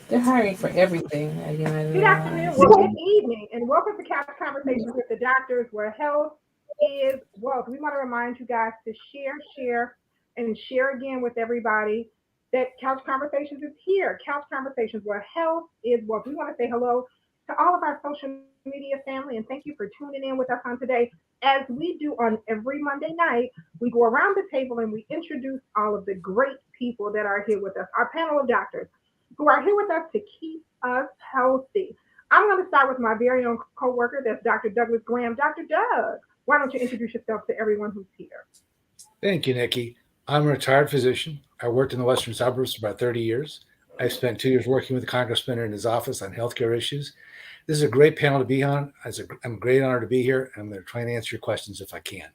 They're hiring for everything at United Good afternoon, Airlines. well, good evening, and welcome to Couch Conversations with the Doctors, where health is wealth. We want to remind you guys to and share again with everybody that Couch Conversations is here. Couch Conversations, where health is wealth. We want to say hello to all of our social media family, and thank you for tuning in with us on today. As we do on every Monday night, we go around the table and we introduce all of the great people that are here with us, our panel of doctors who are here with us to keep us healthy. I'm going to start with my very own coworker, that's Dr. Douglas Graham. Dr. Doug, why don't you introduce yourself to everyone who's here? Thank you, Nikki. I'm a retired physician. I worked in the Western suburbs for about 30 years. I spent 2 years working with the congressman in his office on healthcare issues. This is a great panel to be on. I'm a great honor to be here. I'm going to try and answer your questions if I can.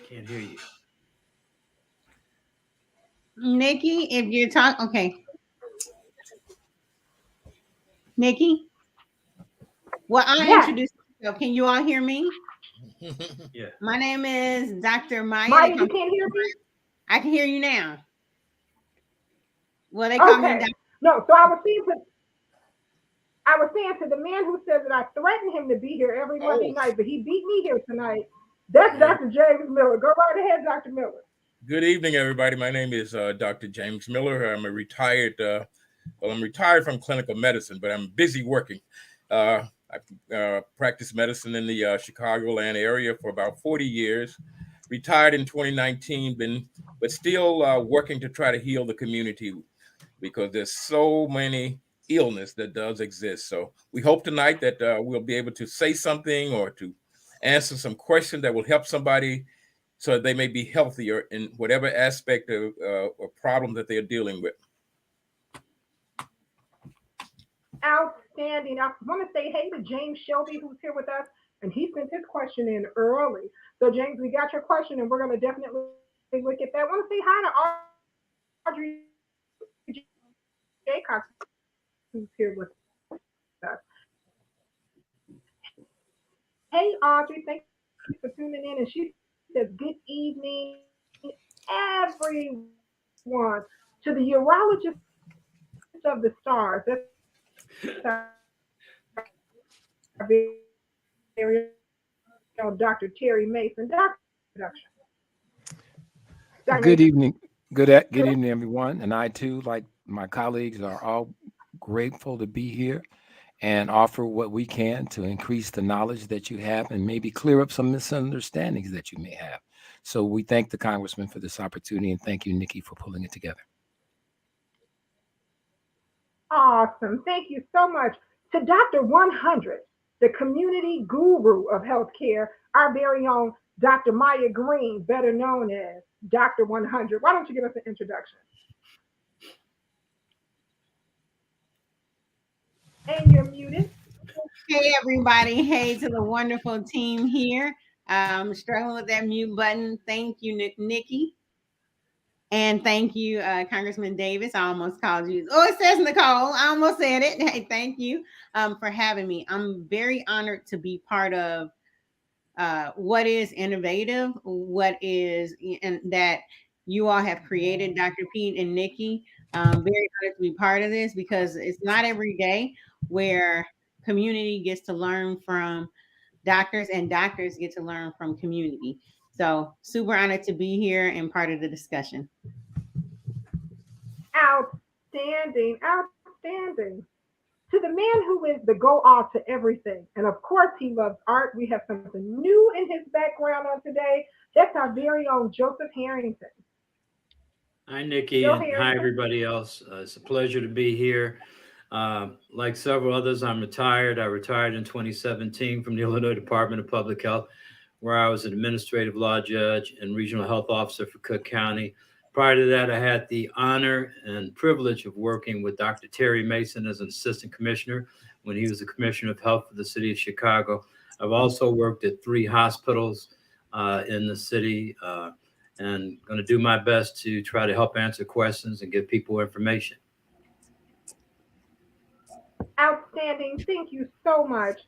Can't hear you. Nikki, if you're talking, okay. Nikki, well, I'll Yes, introduce myself. Can you all hear me? Yeah. My name is Dr. Maya. Maya, you can't hear me? I can hear you now. Well, they call me Okay. Dr. No, so I was saying to the man who says that I threatened him to be here every Monday Oh, night, but he beat me here tonight. That's yeah. Dr. James Miller. Go right ahead, Dr. Miller. Good evening, everybody. My name is Dr. James Miller. I'm retired from clinical medicine, but I'm busy working. I practiced medicine in the Chicagoland area for about 40 years. Retired in 2019, but still working to try to heal the community because there's so many illness that does exist. So we hope tonight that we'll be able to say something or to answer some questions that will help somebody so they may be healthier in whatever aspect of or problem that they're dealing with. Outstanding. I want to say hey to James Shelby, who's here with us, and he sent his question in early. So, James, we got your question, and we're going to definitely look at that. I want to say hi to Audrey Jaycox, who's here with us. Hey, Audrey, thanks for tuning in. And she says, good evening, everyone. To the urologist of the stars, that's our very own Dr. Terry Mason. Dr. Production. Dr. Good Mason. evening. Good evening, everyone. And I too, like my colleagues, are all grateful to be here and offer what we can to increase the knowledge that you have and maybe clear up some misunderstandings that you may have. So we thank the Congressman for this opportunity, and thank you, Nikki, for pulling it together. Awesome. Thank you so much. To Dr. 100, the community guru of healthcare, our very own Dr. Maya Green, better known as Dr. 100. Why don't you give us an introduction? And you're muted. Hey, everybody. Hey to the wonderful team here. I'm struggling with that mute button. Thank you, Nikki. And thank you, Congressman Davis. I almost called you. Oh, it says Nicole. I almost said it. Hey, thank you for having me. I'm very honored to be part of what is innovative, what is, and that you all have created, Dr. Pete and Nikki. Very honored to be part of this because it's not every day where community gets to learn from doctors and doctors get to learn from community. So super honored to be here and part of the discussion. Outstanding. Outstanding. To the man who is the go all to everything. And of course, he loves art. We have something new in his background on today. That's our very own Joseph Harrington. Hi, Nikki, Joe and hi, Harrington. everybody else. It's a pleasure to be here. Like several others, I'm retired. I retired in 2017 from the Illinois Department of Public Health, where I was an administrative law judge and regional health officer for Cook County. Prior to that, I had the honor and privilege of working with Dr. Terry Mason as an assistant commissioner when he was the commissioner of health for the city of Chicago. I've also worked at 3 hospitals in the city and going to do my best to try to help answer questions and give people information. Outstanding. Thank you so much.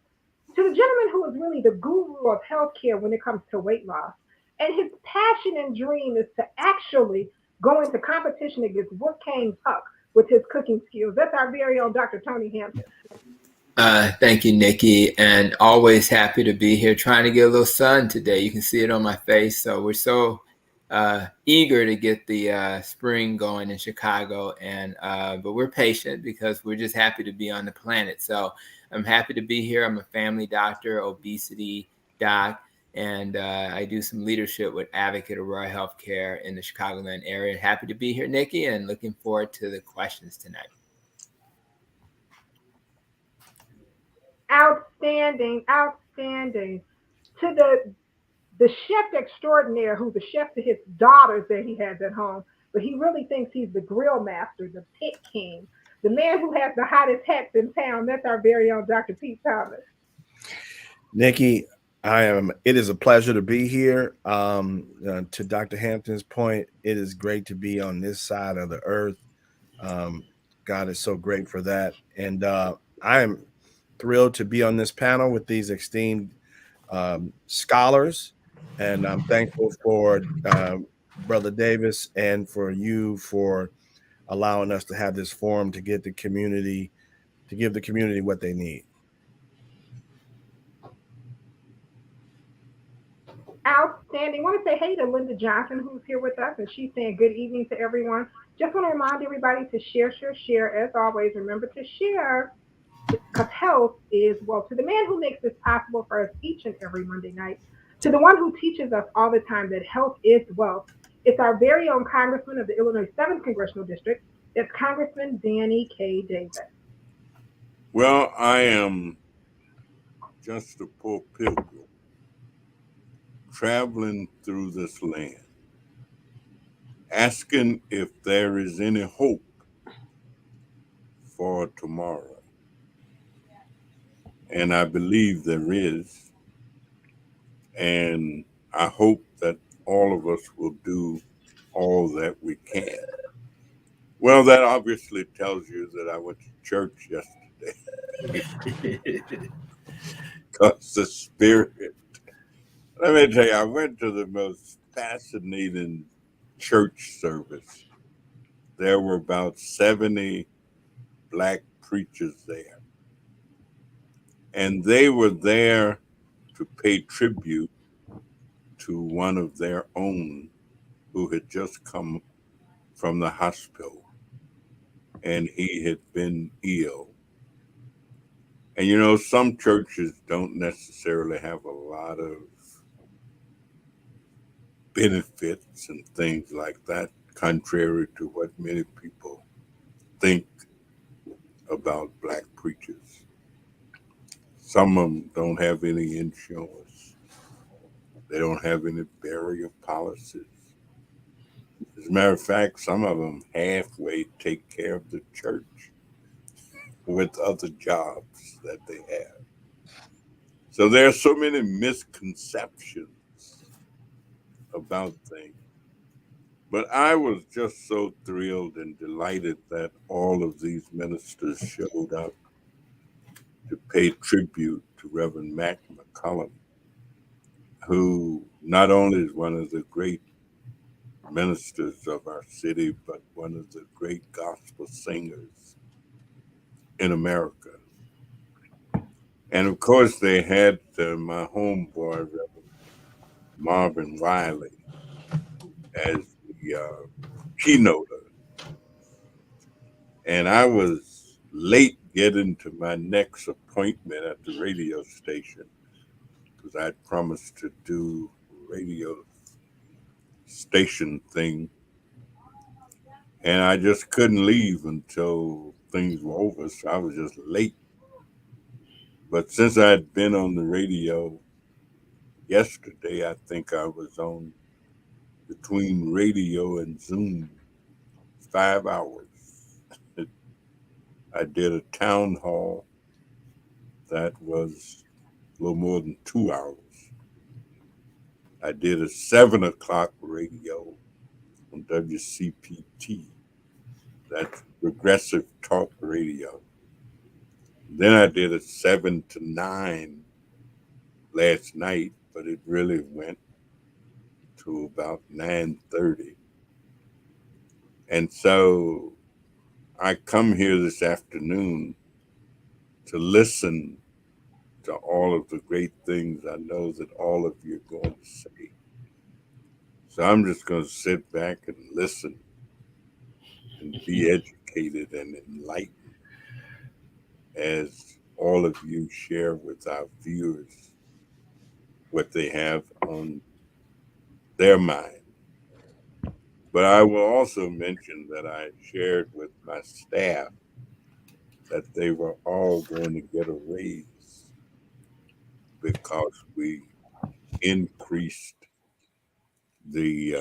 To the gentleman who is really the guru of healthcare when it comes to weight loss. And his passion and dream is to actually go into competition against Wolfgang Puck with his cooking skills. That's our very own Dr. Tony Hampton. Thank you, Nikki, and always happy to be here. Trying to get a little sun today. You can see it on my face. So we're so eager to get the spring going in Chicago, and but we're patient because we're just happy to be on the planet. So I'm happy to be here. I'm a family doctor, obesity doc, and I do some leadership with Advocate Aurora Healthcare in the Chicagoland area. Happy to be here, Nikki, and looking forward to the questions tonight. Outstanding, outstanding. To the chef extraordinaire, who's the chef to his daughters that he has at home, but he really thinks he's the grill master, the pit king, the man who has the hottest hats in town. That's our very own Dr. Pete Thomas. Nikki, it is a pleasure to be here. To Dr. Hampton's point, it is great to be on this side of the earth. God is so great for that. And I am thrilled to be on this panel with these esteemed scholars. And I'm thankful for Brother Davis and for you for allowing us to have this forum to give the community what they need. Outstanding. I want to say hey to Linda Johnson, who's here with us, and she's saying good evening to everyone. Just want to remind everybody to share. As always, remember to share, because health is wealth. To the man who makes this possible for us each and every Monday night, to the one who teaches us all the time that health is wealth, it's our very own Congressman of the Illinois 7th Congressional District. It's Congressman Danny K. Davis. Well, I am just a poor pilgrim traveling through this land, asking if there is any hope for tomorrow. And I believe there is. And I hope that all of us will do all that we can. Well, that obviously tells you that I went to church yesterday. Because the spirit, let me tell you, I went to the most fascinating church service. There were about 70 Black preachers there. And they were there to pay tribute to one of their own who had just come from the hospital. And he had been ill. And you know, some churches don't necessarily have a lot of benefits and things like that, contrary to what many people think about Black preachers. Some of them don't have any insurance. They don't have any burial policies. As a matter of fact, some of them halfway take care of the church with other jobs that they have. So there are so many misconceptions about things. But I was just so thrilled and delighted that all of these ministers showed up to pay tribute to Reverend Mac McCullum, who not only is one of the great ministers of our city, but one of the great gospel singers in America. And of course, they had my homeboy, Reverend Marvin Wiley, as the keynoter. And I was late getting to my next appointment at the radio station because I'd promised to do a radio station thing. And I just couldn't leave until things were over, so I was just late. But since I'd been on the radio yesterday, I think I was on between radio and Zoom 5 hours. I did a town hall that was a little more than 2 hours. I did a 7 o'clock radio on WCPT, that's Progressive Talk Radio. Then I did a 7 to 9 last night, but it really went to about 9:30. And so I come here this afternoon to listen to all of the great things I know that all of you are going to say. So I'm just going to sit back and listen and be educated and enlightened as all of you share with our viewers what they have on their mind. But I will also mention that I shared with my staff that they were all going to get a raise because we increased the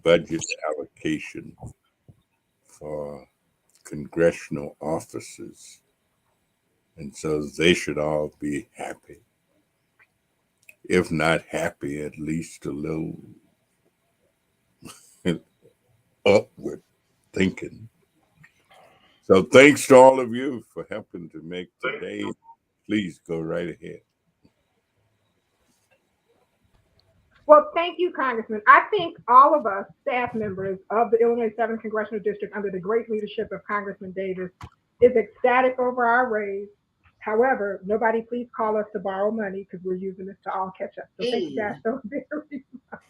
budget allocation for congressional offices. And so they should all be happy. If not happy, at least a little upward thinking. So thanks to all of you for helping to make today. Please go right ahead. Well, thank you, Congressman. I think all of us staff members of the Illinois 7th Congressional District under the great leadership of Congressman Davis is ecstatic over our raise. However, nobody please call us to borrow money because we're using this to all catch up. So thank you guys so very much.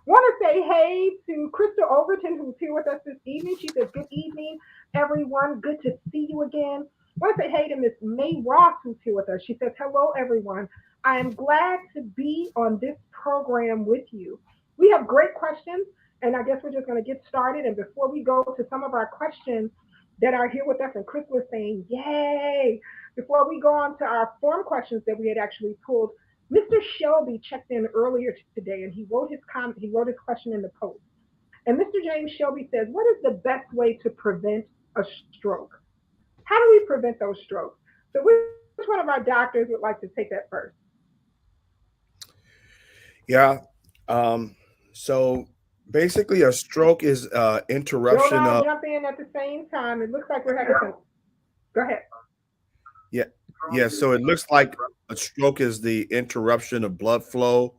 Want to say hey to Krista Overton, who's here with us this evening. She says, good evening, everyone. Good to see you again. Want to say hey to Miss May Ross, who's here with us. She says, hello, everyone. I am glad to be on this program with you. We have great questions, and I guess we're just going to get started. And before we go to some of our questions that are here with us, and Chris was saying, yay, before we go on to our form questions that we had actually pulled, Mr. Shelby checked in earlier today, and he wrote his question in the post. And Mr. James Shelby says, what is the best way to prevent a stroke? How do we prevent those strokes? So which one of our doctors would like to take that first? Yeah. So basically, a stroke is interruption Don't all of. jump in at the same time. It looks like we're having some. Go ahead. Yeah. Yeah. So it looks like a stroke is the interruption of blood flow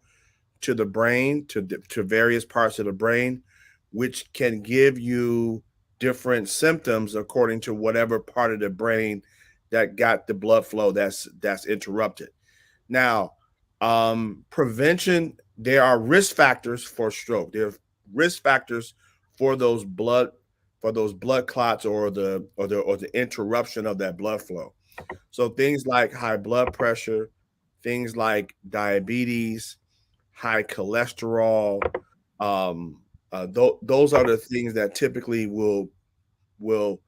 to the brain, to various parts of the brain, which can give you different symptoms according to whatever part of the brain that got the blood flow that's interrupted. Now, prevention, there are risk factors for stroke. There are risk factors for those blood clots or the interruption of that blood flow. So things like high blood pressure, things like diabetes, high cholesterol, those are the things that typically will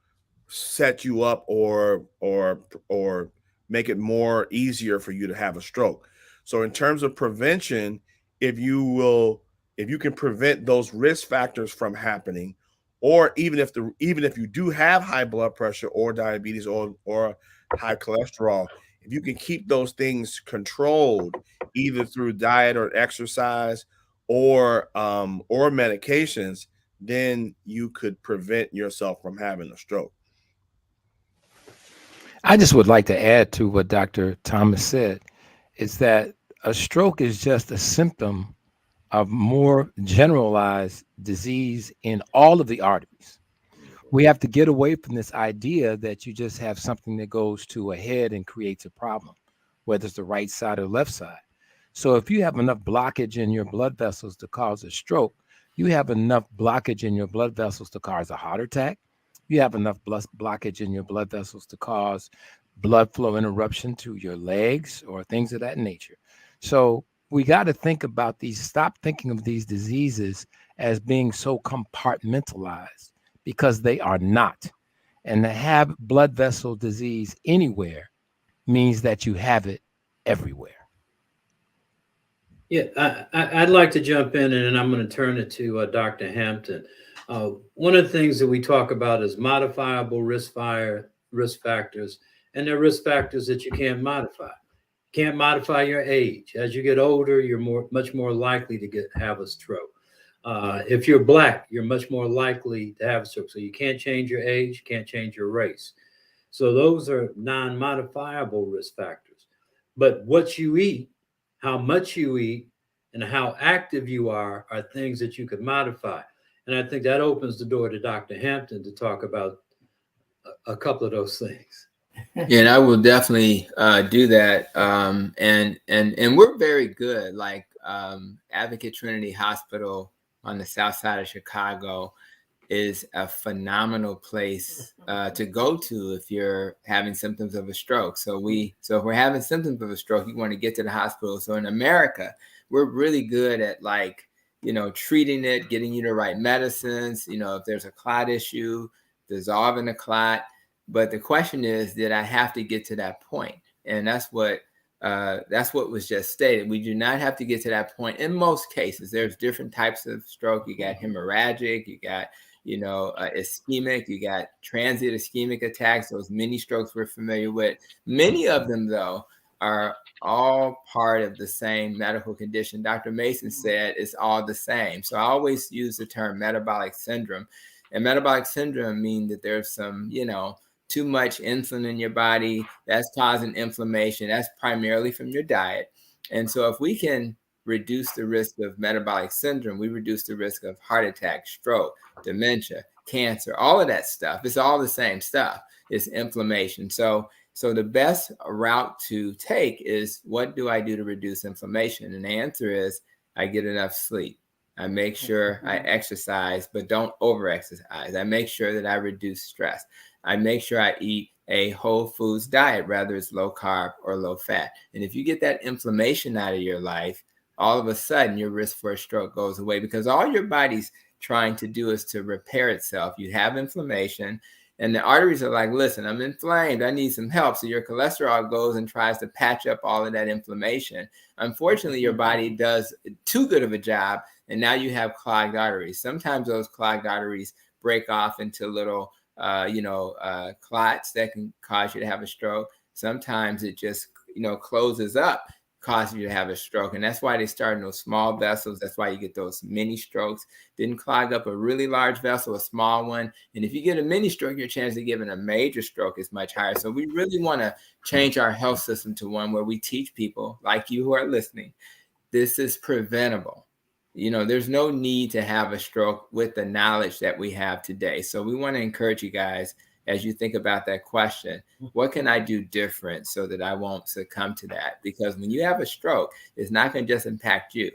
set you up or make it more easier for you to have a stroke. So in terms of prevention, if you can prevent those risk factors from happening, or even if you do have high blood pressure or diabetes or high cholesterol, if you can keep those things controlled either through diet or exercise or medications, then you could prevent yourself from having a stroke. I just would like to add to what Dr. Thomas said, is that a stroke is just a symptom of more generalized disease in all of the arteries. We have to get away from this idea that you just have something that goes to a head and creates a problem, whether it's the right side or left side. So if you have enough blockage in your blood vessels to cause a stroke, you have enough blockage in your blood vessels to cause a heart attack. You have enough blockage in your blood vessels to cause blood flow interruption to your legs or things of that nature. So we got to think about these, stop thinking of these diseases as being so compartmentalized, because they are not. And to have blood vessel disease anywhere means that you have it everywhere. Yeah, I'd like to jump in, and then I'm going to turn it to Dr. Hampton. One of the things that we talk about is modifiable risk factors, and there are risk factors that you can't modify. Can't modify your age. As you get older, you're much more likely to have a stroke. If you're Black, you're much more likely to have a stroke. So you can't change your age, can't change your race. So those are non-modifiable risk factors. But what you eat, how much you eat, and how active you are things that you could modify. And I think that opens the door to Dr. Hampton to talk about a couple of those things. Yeah, and I will definitely do that. And we're very good. Like Advocate Trinity Hospital on the south side of Chicago is a phenomenal place to go to if you're having symptoms of a stroke. So if we're having symptoms of a stroke, you want to get to the hospital. So in America, we're really good at treating it, getting you the right medicines. If there's a clot issue, dissolving the clot. But the question is, did I have to get to that point? And that's what was just stated. We do not have to get to that point. In most cases, there's different types of stroke. You got hemorrhagic, you got ischemic, you got transient ischemic attacks, those mini strokes we're familiar with. Many of them, though, are all part of the same medical condition. Dr. Mason said it's all the same. So I always use the term metabolic syndrome. And metabolic syndrome means that there's some, too much insulin in your body that's causing inflammation. That's primarily from your diet. And so if we can reduce the risk of metabolic syndrome, we reduce the risk of heart attack, stroke, dementia, cancer, all of that stuff. It's all the same stuff. It's inflammation. So the best route to take is, what do I do to reduce inflammation? And the answer is, I get enough sleep. I make sure I exercise, but don't over-exercise. I make sure that I reduce stress. I make sure I eat a whole foods diet, whether it's low carb or low fat. And if you get that inflammation out of your life, all of a sudden your risk for a stroke goes away, because all your body's trying to do is to repair itself. You have inflammation and the arteries are like, listen, I'm inflamed, I need some help. So your cholesterol goes and tries to patch up all of that inflammation. Unfortunately, your body does too good of a job, and now you have clogged arteries. Sometimes those clogged arteries break off into little clots that can cause you to have a stroke. Sometimes it just closes up, causes you to have a stroke. And that's why they start in those small vessels. That's why you get those mini strokes. Didn't clog up a really large vessel, a small one. And if you get a mini stroke, your chance of giving a major stroke is much higher. So we really want to change our health system to one where we teach people like you who are listening, this is preventable. There's no need to have a stroke with the knowledge that we have today. So we want to encourage you guys, as you think about that question, what can I do different so that I won't succumb to that? Because when you have a stroke, it's not going to just impact you.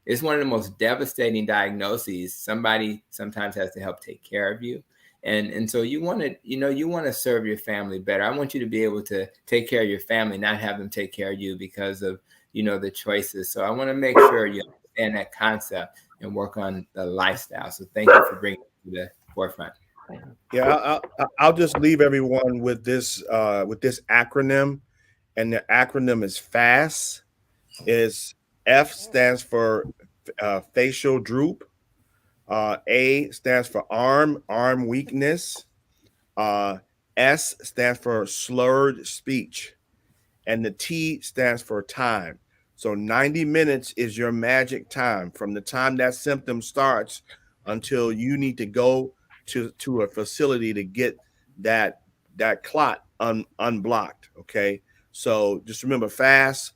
It's one of the most devastating diagnoses. Somebody sometimes has to help take care of you. And so you want to serve your family better. I want you to be able to take care of your family, not have them take care of you because of, the choices. So I want to make sure you understand that concept and work on the lifestyle. So thank you for bringing it to the forefront. Yeah, I'll just leave everyone with this acronym, and the acronym is FAST. F stands for facial droop. A stands for arm weakness. S stands for slurred speech, and the T stands for time. So 90 minutes is your magic time from the time that symptom starts until you need to go to a facility to get that clot unblocked. Okay. So just remember FAST,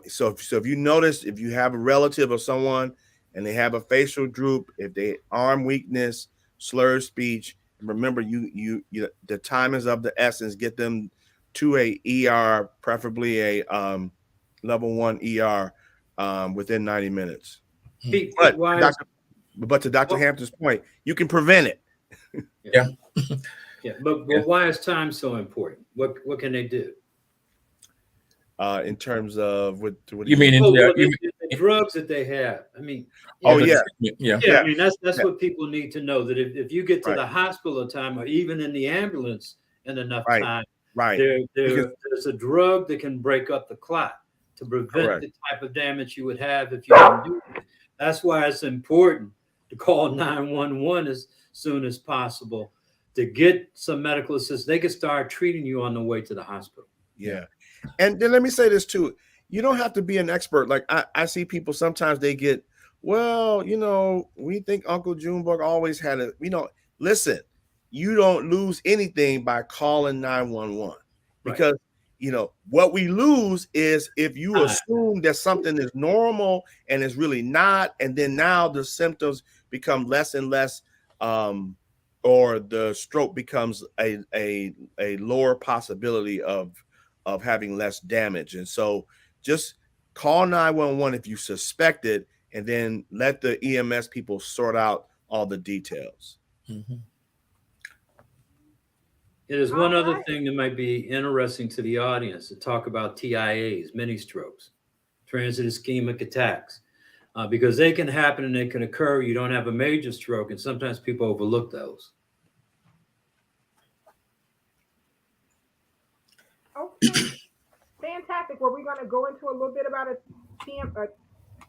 so if you notice, if you have a relative or someone and they have a facial droop, if they arm weakness, slurred speech, remember you the time is of the essence. Get them to a ER, preferably a level 1 ER within 90 minutes. But to Dr. Hampton's point, you can prevent it. Yeah. Yeah. But why is time so important? What can they do? In terms of what you mean? The drugs that they have. I mean, I mean that's what people need to know, that if you get to the hospital in time, or even in the ambulance in enough time, there's a drug that can break up the clot to prevent the type of damage you would have if you didn't do it. That's why it's important to call 911 as soon as possible to get some medical assistance. They can start treating you on the way to the hospital. Yeah. And then let me say this too. You don't have to be an expert. Like I see people sometimes they get, well, we think Uncle Junebug always had it. Listen, you don't lose anything by calling 911 because what we lose is if you assume that something is normal and it's really not, and then now the symptoms become less and less, or the stroke becomes a lower possibility of having less damage. And so just call 911 if you suspect it, and then let the EMS people sort out all the details. Mm-hmm. There's one other thing that might be interesting to the audience to talk about TIAs, mini strokes, transient ischemic attacks, because they can happen and they can occur. You don't have a major stroke, and sometimes people overlook those. Okay, fantastic. Were we going to go into a little bit about a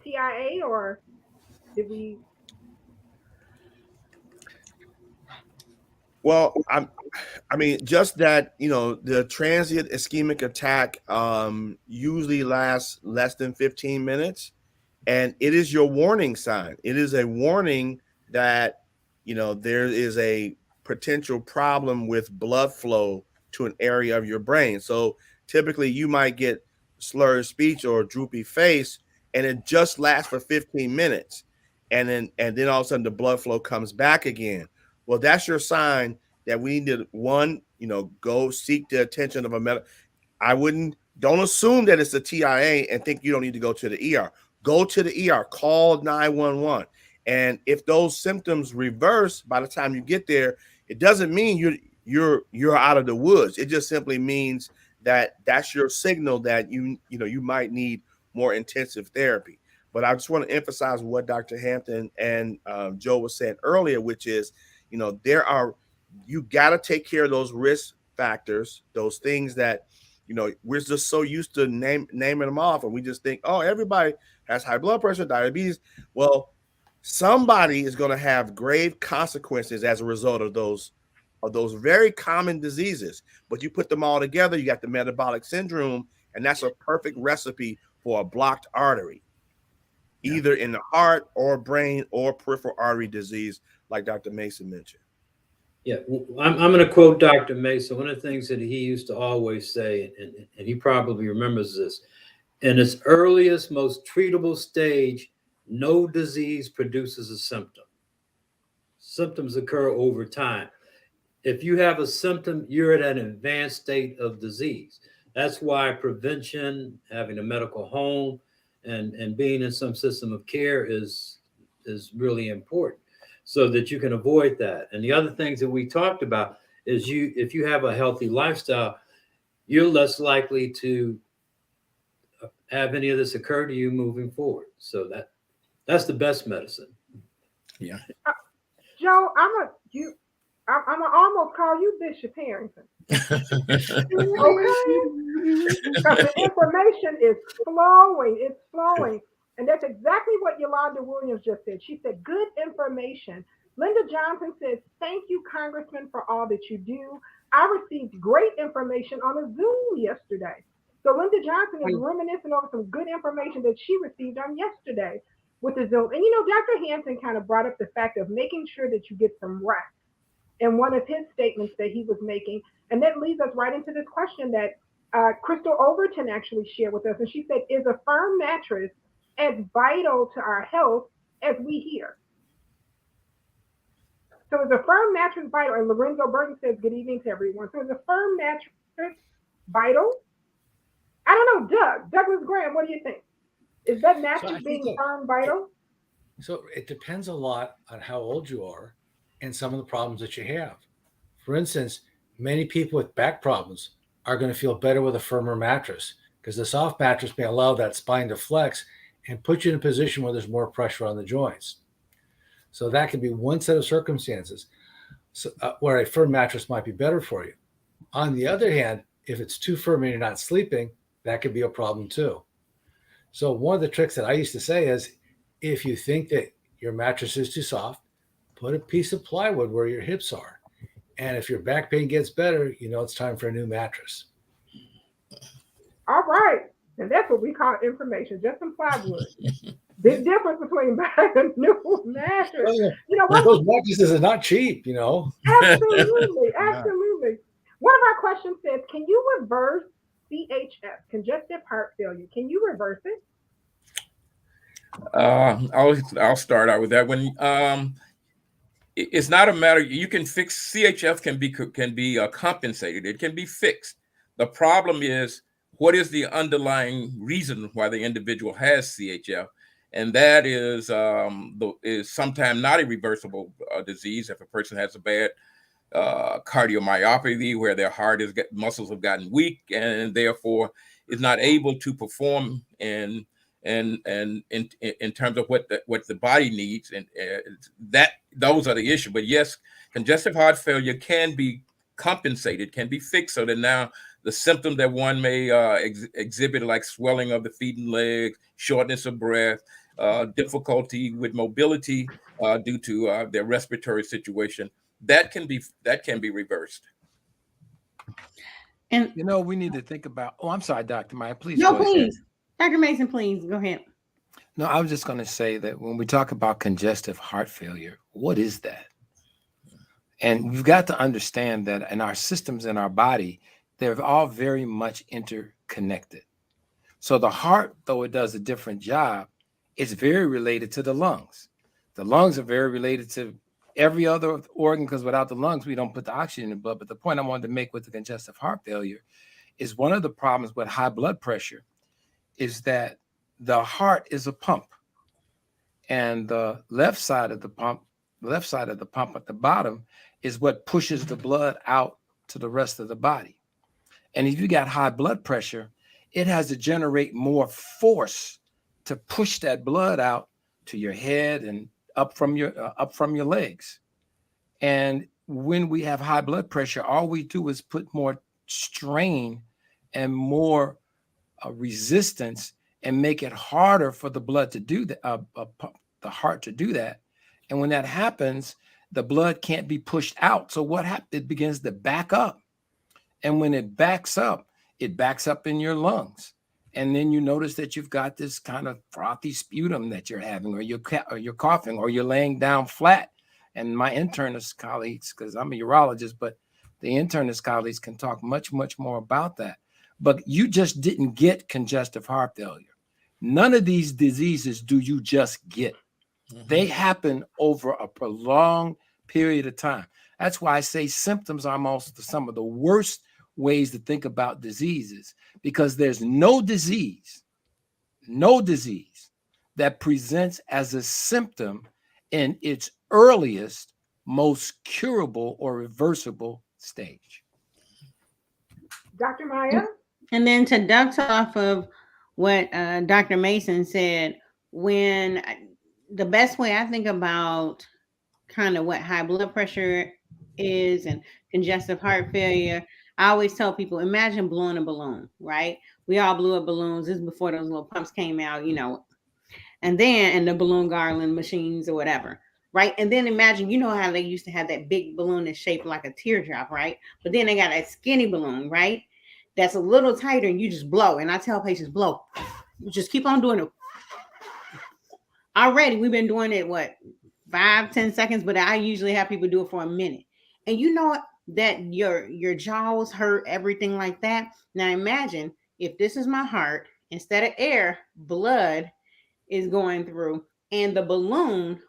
TIA, or did we? Well, I mean, just that, the transient ischemic attack usually lasts less than 15 minutes. And it is your warning sign. It is a warning that, there is a potential problem with blood flow to an area of your brain. So typically you might get slurred speech or droopy face, and it just lasts for 15 minutes. And then all of a sudden the blood flow comes back again. Well, that's your sign that we need to, go seek the attention of a medical. Don't assume that it's a TIA and think you don't need to go to the ER. Go to the ER, call 911. And if those symptoms reverse by the time you get there, it doesn't mean you're out of the woods. It just simply means that that's your signal that you might need more intensive therapy. But I just want to emphasize what Dr. Hampton and Joe was saying earlier, which is, you got to take care of those risk factors, those things that, we're just so used to naming them off, and we just think, oh, everybody has high blood pressure, diabetes. Well, somebody is going to have grave consequences as a result of those very common diseases. But you put them all together, you got the metabolic syndrome, and that's a perfect recipe for a blocked artery, either in the heart or brain or peripheral artery disease, like Dr. Mason mentioned. Yeah, I'm going to quote Dr. Mason. One of the things that he used to always say, and he probably remembers this, in its earliest, most treatable stage, no disease produces a symptom. Symptoms occur over time. If you have a symptom, you're at an advanced state of disease. That's why prevention, having a medical home, and being in some system of care is really important, so that you can avoid that. And the other things that we talked about is if you have a healthy lifestyle, you're less likely to have any of this occur to you moving forward. So that's the best medicine. Yeah. Joe, I'm gonna almost call you Bishop Harrington. Okay? Because the information is flowing. It's flowing. And that's exactly what Yolanda Williams just said. She said, good information. Linda Johnson says, thank you, Congressman, for all that you do. I received great information on a Zoom yesterday. So Linda Johnson is reminiscing over some good information that she received on yesterday with the Zoom. And Dr. Hampton kind of brought up the fact of making sure that you get some rest in one of his statements that he was making. And that leads us right into this question that Crystal Overton actually shared with us. And she said, is a firm mattress as vital to our health as we hear? So is a firm mattress vital? And Lorenzo Burton says, good evening to everyone. So is a firm mattress vital? I don't know, Douglas Graham, what do you think? Is that mattress being firm vital? So it depends a lot on how old you are and some of the problems that you have. For instance, many people with back problems are going to feel better with a firmer mattress because the soft mattress may allow that spine to flex and put you in a position where there's more pressure on the joints. So that could be one set of circumstances where a firm mattress might be better for you. On the other hand, if it's too firm and you're not sleeping, that could be a problem too. So one of the tricks that I used to say is, if you think that your mattress is too soft, put a piece of plywood where your hips are. And if your back pain gets better, it's time for a new mattress. All right. And that's what we call information, just some plywood. Big difference between buying a new mattress. Well, You know what? those mattresses are not cheap, Absolutely, Yeah. absolutely. One of our questions says, "Can you reverse CHF, congestive heart failure? Can you reverse it?" I'll start out with that one. It's not a matter. You can fix CHF. Can be compensated. It can be fixed. The problem is, what is the underlying reason why the individual has CHF, and that is sometimes not a reversible disease. If a person has a bad cardiomyopathy, where their muscles have gotten weak and therefore is not able to perform in terms of what the body needs, and that those are the issue. But yes, congestive heart failure can be compensated, can be fixed, so that now the symptoms that one may exhibit, like swelling of the feet and legs, shortness of breath, difficulty with mobility due to their respiratory situation, that can be reversed. And we need to think about. Oh, I'm sorry, Dr. Maya. Please no, go ahead. please, Dr. Mason, please go ahead. No, I was just going to say that when we talk about congestive heart failure, what is that? And we've got to understand that in our systems in our body, they're all very much interconnected. So the heart, though it does a different job, is very related to the lungs. The lungs are very related to every other organ, because without the lungs, we don't put the oxygen in the blood. But the point I wanted to make with the congestive heart failure is one of the problems with high blood pressure is that the heart is a pump, and the left side of the pump at the bottom is what pushes the blood out to the rest of the body. And if you got high blood pressure, it has to generate more force to push that blood out to your head and up from your legs. And when we have high blood pressure, all we do is put more strain and more resistance and make it harder for the blood to do that, the heart to do that. And when that happens, the blood can't be pushed out. So what happens? It begins to back up. And when it backs up in your lungs. And then you notice that you've got this kind of frothy sputum that you're having, or you're coughing, or you're laying down flat. And my internist colleagues, because I'm a urologist, but the internist colleagues can talk much, much more about that. But you just didn't get congestive heart failure. None of these diseases do you just get. They happen over a prolonged period of time. That's why I say symptoms are most some of the worst ways to think about diseases, because there's no disease that presents as a symptom in its earliest, most curable or reversible stage. Dr. Maya? And then to duck off of what Dr. Mason said, when the best way I think about kind of what high blood pressure is and congestive heart failure, I always tell people, imagine blowing a balloon, right? We all blew up balloons. This is before those little pumps came out, and the balloon garland machines or whatever, right? And then imagine, how they used to have that big balloon that's shaped like a teardrop, right? But then they got that skinny balloon, right? That's a little tighter, and you just blow. And I tell patients, blow. You just keep on doing it. Already, we've been doing it, 5-10 seconds, but I usually have people do it for a minute. And you know that your jaws hurt, everything like that. Now imagine if this is my heart, instead of air, blood is going through, and the balloon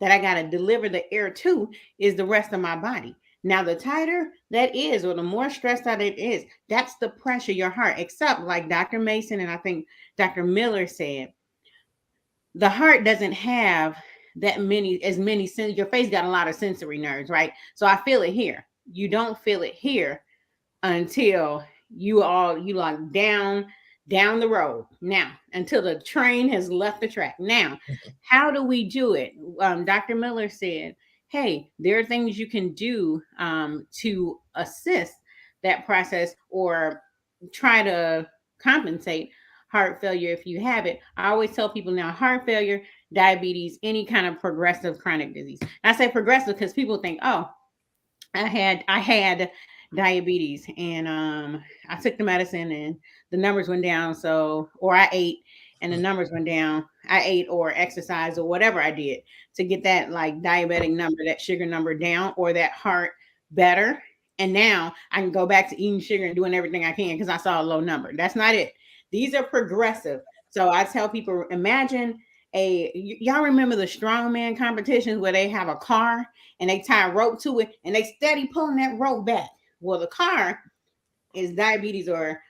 that I got to deliver the air to is the rest of my body. Now, the tighter that is, or the more stressed out it is, that's the pressure your heart, except like Dr. Mason and I think Dr. Miller said, the heart doesn't have as many, your face got a lot of sensory nerves, right? So I feel it here. You don't feel it here until you like down the road. Now, until the train has left the track. Now, how do we do it? Dr. Miller said, hey, there are things you can do to assist that process or try to compensate heart failure if you have it. I always tell people now, heart failure, diabetes, any kind of progressive chronic disease. I say progressive because people think, oh, I had diabetes and I took the medicine and the numbers went down. So, or I ate and the numbers went down. I ate or exercised or whatever I did to get that like diabetic number, that sugar number down, or that heart better. And now I can go back to eating sugar and doing everything I can because I saw a low number. That's not it. These are progressive. So I tell people, imagine y'all remember the strongman competitions where they have a car and they tie a rope to it and they steady pulling that rope back. Well, the car is diabetes or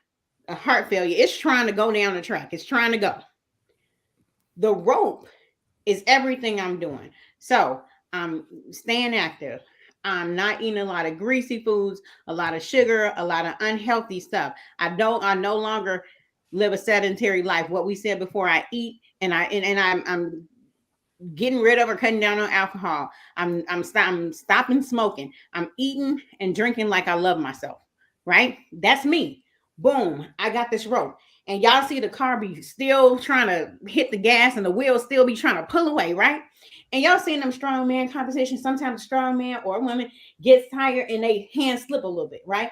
a heart failure. It's trying to go down the track. It's trying to go. The rope is everything I'm doing. So I'm staying active. I'm not eating a lot of greasy foods, a lot of sugar, a lot of unhealthy stuff. I no longer live a sedentary life. What we said before, I eat and I'm getting rid of or cutting down on alcohol. I'm stopping smoking. I'm eating and drinking like I love myself. Right? That's me. Boom, I got this rope. And y'all see the car be still trying to hit the gas and the wheels still be trying to pull away, right? And y'all seen them strong man competitions. Sometimes a strong man or a woman gets tired and they hands slip a little bit, right?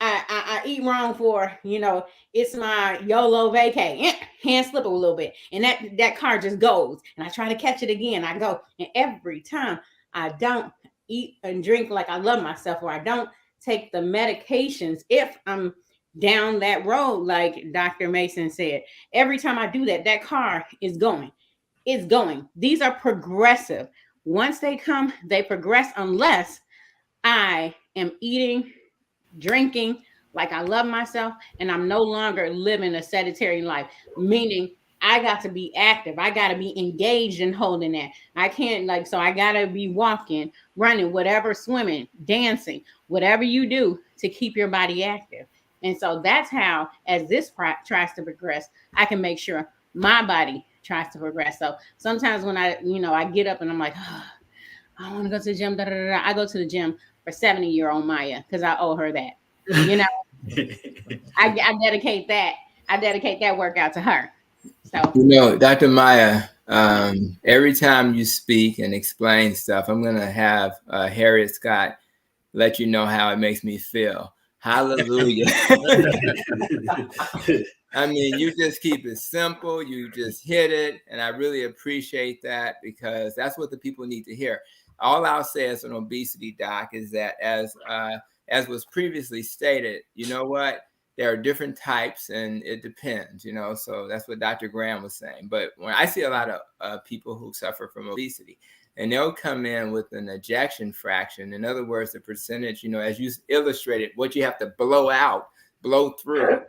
I eat wrong for, it's my YOLO vacay. Hand slip a little bit. And that car just goes. And I try to catch it again. I go. And every time I don't eat and drink like I love myself, or I don't take the medications if I'm down that road, like Dr. Mason said. Every time I do that, that car is going. It's going. These are progressive. Once they come, they progress unless I am eating, drinking like I love myself, and I'm no longer living a sedentary life, meaning I got to be active. I got to be engaged in holding that. I can't so I got to be walking, running, whatever, swimming, dancing, whatever you do to keep your body active. And so that's how, as this tries to progress, I can make sure my body tries to progress. So sometimes when I get up and I'm like, oh, I want to go to the gym. I go to the gym for 70-year-old Maya because I owe her that. I dedicate that. I dedicate that workout to her. So Dr. Maya, every time you speak and explain stuff, I'm gonna have Harriet Scott let you know how it makes me feel. Hallelujah. I mean, you just keep it simple. You just hit it. And I really appreciate that because that's what the people need to hear. All I'll say as an obesity doc is that as was previously stated, you know what? There are different types and it depends, so that's what Dr. Graham was saying. But when I see a lot of people who suffer from obesity, and they'll come in with an ejection fraction. In other words, the percentage, as you illustrated, what you have to blow through.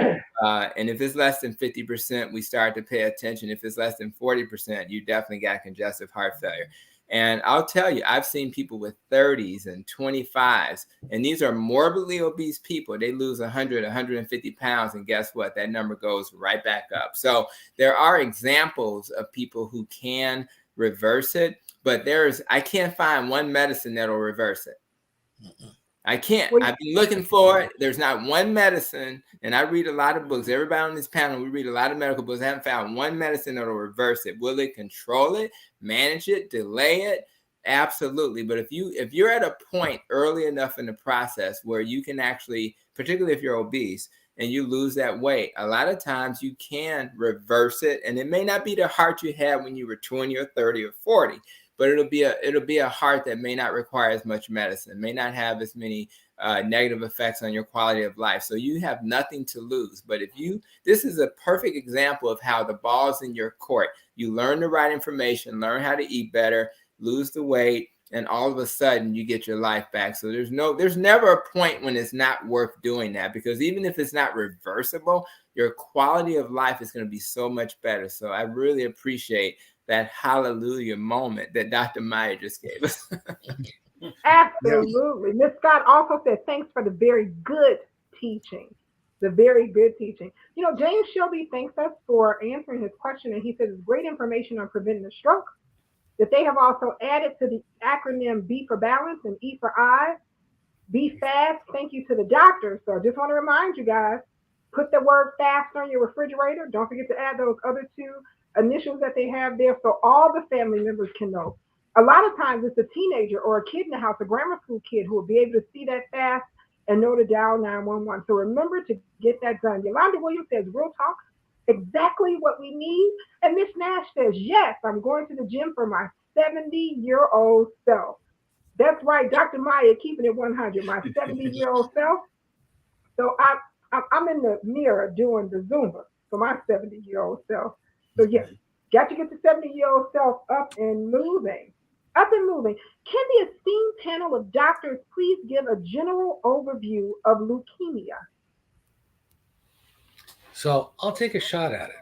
And if it's less than 50%, we start to pay attention. If it's less than 40%, you definitely got congestive heart failure. And I'll tell you, I've seen people with 30s and 25s, and these are morbidly obese people. They lose 100, 150 pounds, and guess what? That number goes right back up. So there are examples of people who can reverse it, but I can't find one medicine that'll reverse it. I can't. I've been looking for it. There's not one medicine, and I read a lot of books. Everybody on this panel, we read a lot of medical books. I haven't found one medicine that'll reverse it. Will it control it, manage it, delay it? Absolutely. But if you're at a point early enough in the process where you can actually, particularly if you're obese and you lose that weight, a lot of times you can reverse it. And it may not be the heart you had when you were 20 or 30 or 40. But it'll be a heart that may not require as much medicine, may not have as many negative effects on your quality of life. So you have nothing to lose. But this is a perfect example of how the ball's in your court. You learn the right information, learn how to eat better, lose the weight, and all of a sudden you get your life back. So there's never a point when it's not worth doing that, because even if it's not reversible, your quality of life is going to be so much better. So I really appreciate that hallelujah moment that Dr. Maya just gave us. Absolutely. Ms. Scott also said, thanks for the very good teaching. The very good teaching. James Shelby thanks us for answering his question, and he says it's great information on preventing a stroke, that they have also added to the acronym B for balance and E for I. Be fast. Thank you to the doctor. So I just want to remind you guys, put the word fast on your refrigerator. Don't forget to add those other two initials that they have there so all the family members can know. A lot of times it's a teenager or a kid in the house, a grammar school kid, who will be able to see that fast and know to dial 911. So remember to get that done. Yolanda Williams says, real talk, exactly what we need? And Miss Nash says, yes, I'm going to the gym for my 70-year-old self. That's right, Dr. Maya, keeping it 100, my 70-year-old self. So I'm in the mirror doing the Zumba for my 70-year-old self. So yes, got to get the 70-year-old self up and moving. Up and moving. Can the esteemed panel of doctors please give a general overview of leukemia? So I'll take a shot at it.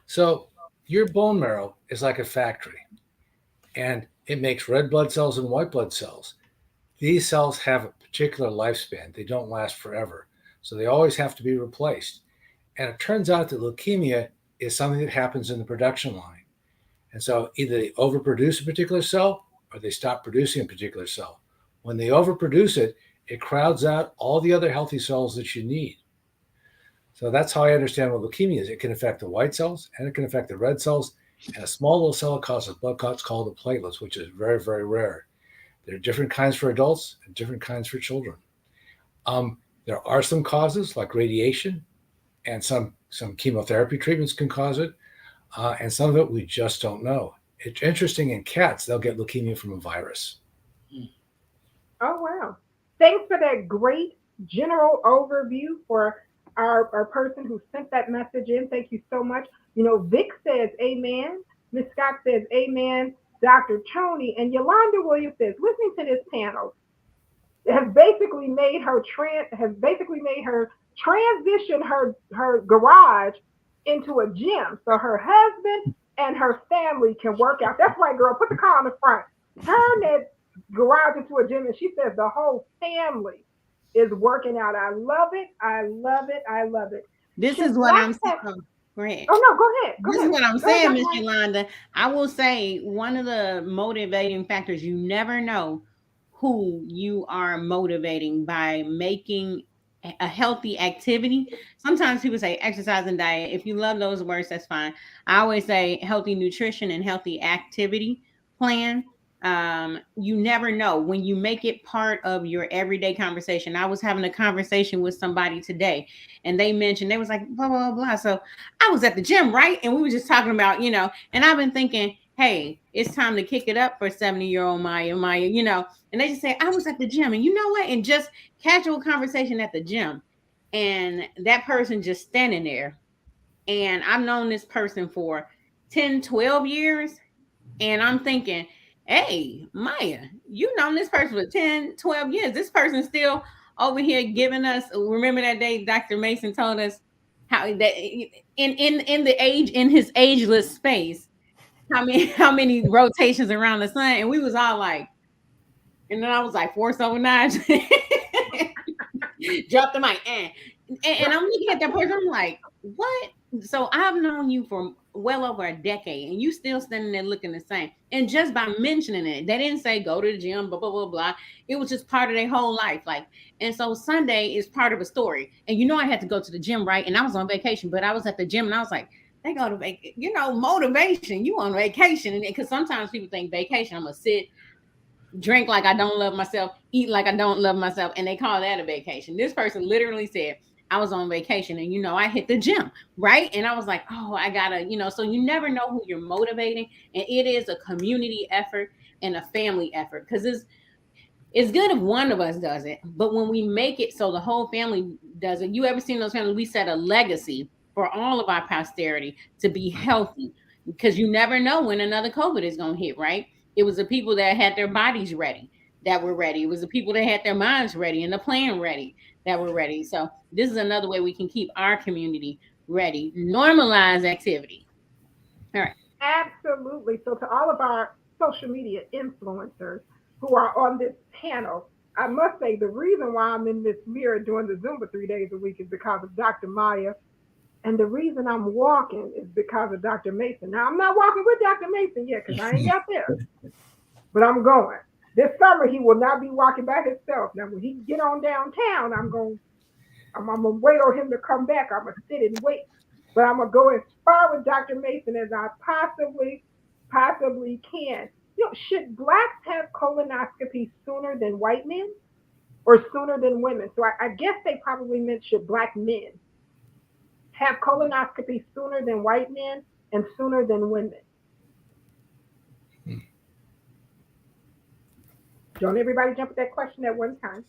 So your bone marrow is like a factory, and it makes red blood cells and white blood cells. These cells have a particular lifespan. They don't last forever. So they always have to be replaced. And it turns out that leukemia is something that happens in the production line. And so either they overproduce a particular cell or they stop producing a particular cell. When they overproduce it, it crowds out all the other healthy cells that you need. So that's how I understand what leukemia is. It can affect the white cells and it can affect the red cells. And a small little cell causes blood clots called the platelets, which is very, very rare. There are different kinds for adults and different kinds for children. There are some causes like radiation, and some chemotherapy treatments can cause it, and some of it we just don't know. It's interesting in cats; they'll get leukemia from a virus. Oh, wow. Thanks for that great general overview for our person who sent that message in. Thank you so much. Vic says amen. Miss Scott says amen. Dr. Tony and Yolanda Williams says, listening to this panel has basically made her transition her garage into a gym. So her husband and her family can work out. That's right, girl. Put the car on the front. Turn that garage into a gym. And she says the whole family is working out. I love it. I love it. I love it. This is what I'm saying. Go ahead. Oh, no, go ahead. This is what I'm saying, Miss Yolanda. I will say one of the motivating factors, you never know who you are motivating by making a healthy activity. Sometimes people say exercise and diet. If you love those words, that's fine. I always say healthy nutrition and healthy activity plan. You never know when you make it part of your everyday conversation. I was having a conversation with somebody today and they mentioned, they was like, blah, blah, blah. So I was at the gym, right? And we were just talking about, and I've been thinking, hey, it's time to kick it up for 70-year-old Maya, and they just say, I was at the gym. And you know what? And just casual conversation at the gym. And that person just standing there. And I've known this person for 10, 12 years. And I'm thinking, hey, Maya, you've known this person for 10, 12 years. This person's still over here giving us, remember that day Dr. Mason told us how that in the age, in his ageless space, how many rotations around the sun. And we was all like, and then I was like, 479. Drop the mic. And I'm looking at that person, I'm like, what? So I've known you for well over a decade and you still standing there looking the same. And just by mentioning it, they didn't say go to the gym, blah, blah, blah, blah. It was just part of their whole life. And so Sunday is part of a story. And I had to go to the gym, right? And I was on vacation, but I was at the gym and I was like, they go to vacation, motivation, you on vacation. And because sometimes people think vacation, I'm going to sit, drink like I don't love myself, eat like I don't love myself, and they call that a vacation. This person literally said, I was on vacation and, I hit the gym, right? And I was like, oh, I gotta, so you never know who you're motivating. And it is a community effort and a family effort because it's good if one of us does it. But when we make it so the whole family does it, you ever seen those families? We set a legacy for all of our posterity to be healthy because you never know when another COVID is going to hit, right? It was the people that had their bodies ready that were ready. It was the people that had their minds ready and the plan ready that were ready. So this is another way we can keep our community ready. Normalize activity. All right. Absolutely. So to all of our social media influencers who are on this panel, I must say the reason why I'm in this mirror doing the Zumba 3 days a week is because of Dr. Maya. And the reason I'm walking is because of Dr. Mason. Now, I'm not walking with Dr. Mason yet because I ain't got there, but I'm going. This summer, he will not be walking by himself. Now, when he get on downtown, I'm going to wait on him to come back. I'm going to sit and wait. But I'm going to go as far with Dr. Mason as I possibly can. Should blacks have colonoscopy sooner than white men or sooner than women? So I guess they probably meant should black men have colonoscopy sooner than white men and sooner than women? Don't everybody jump at that question at one time.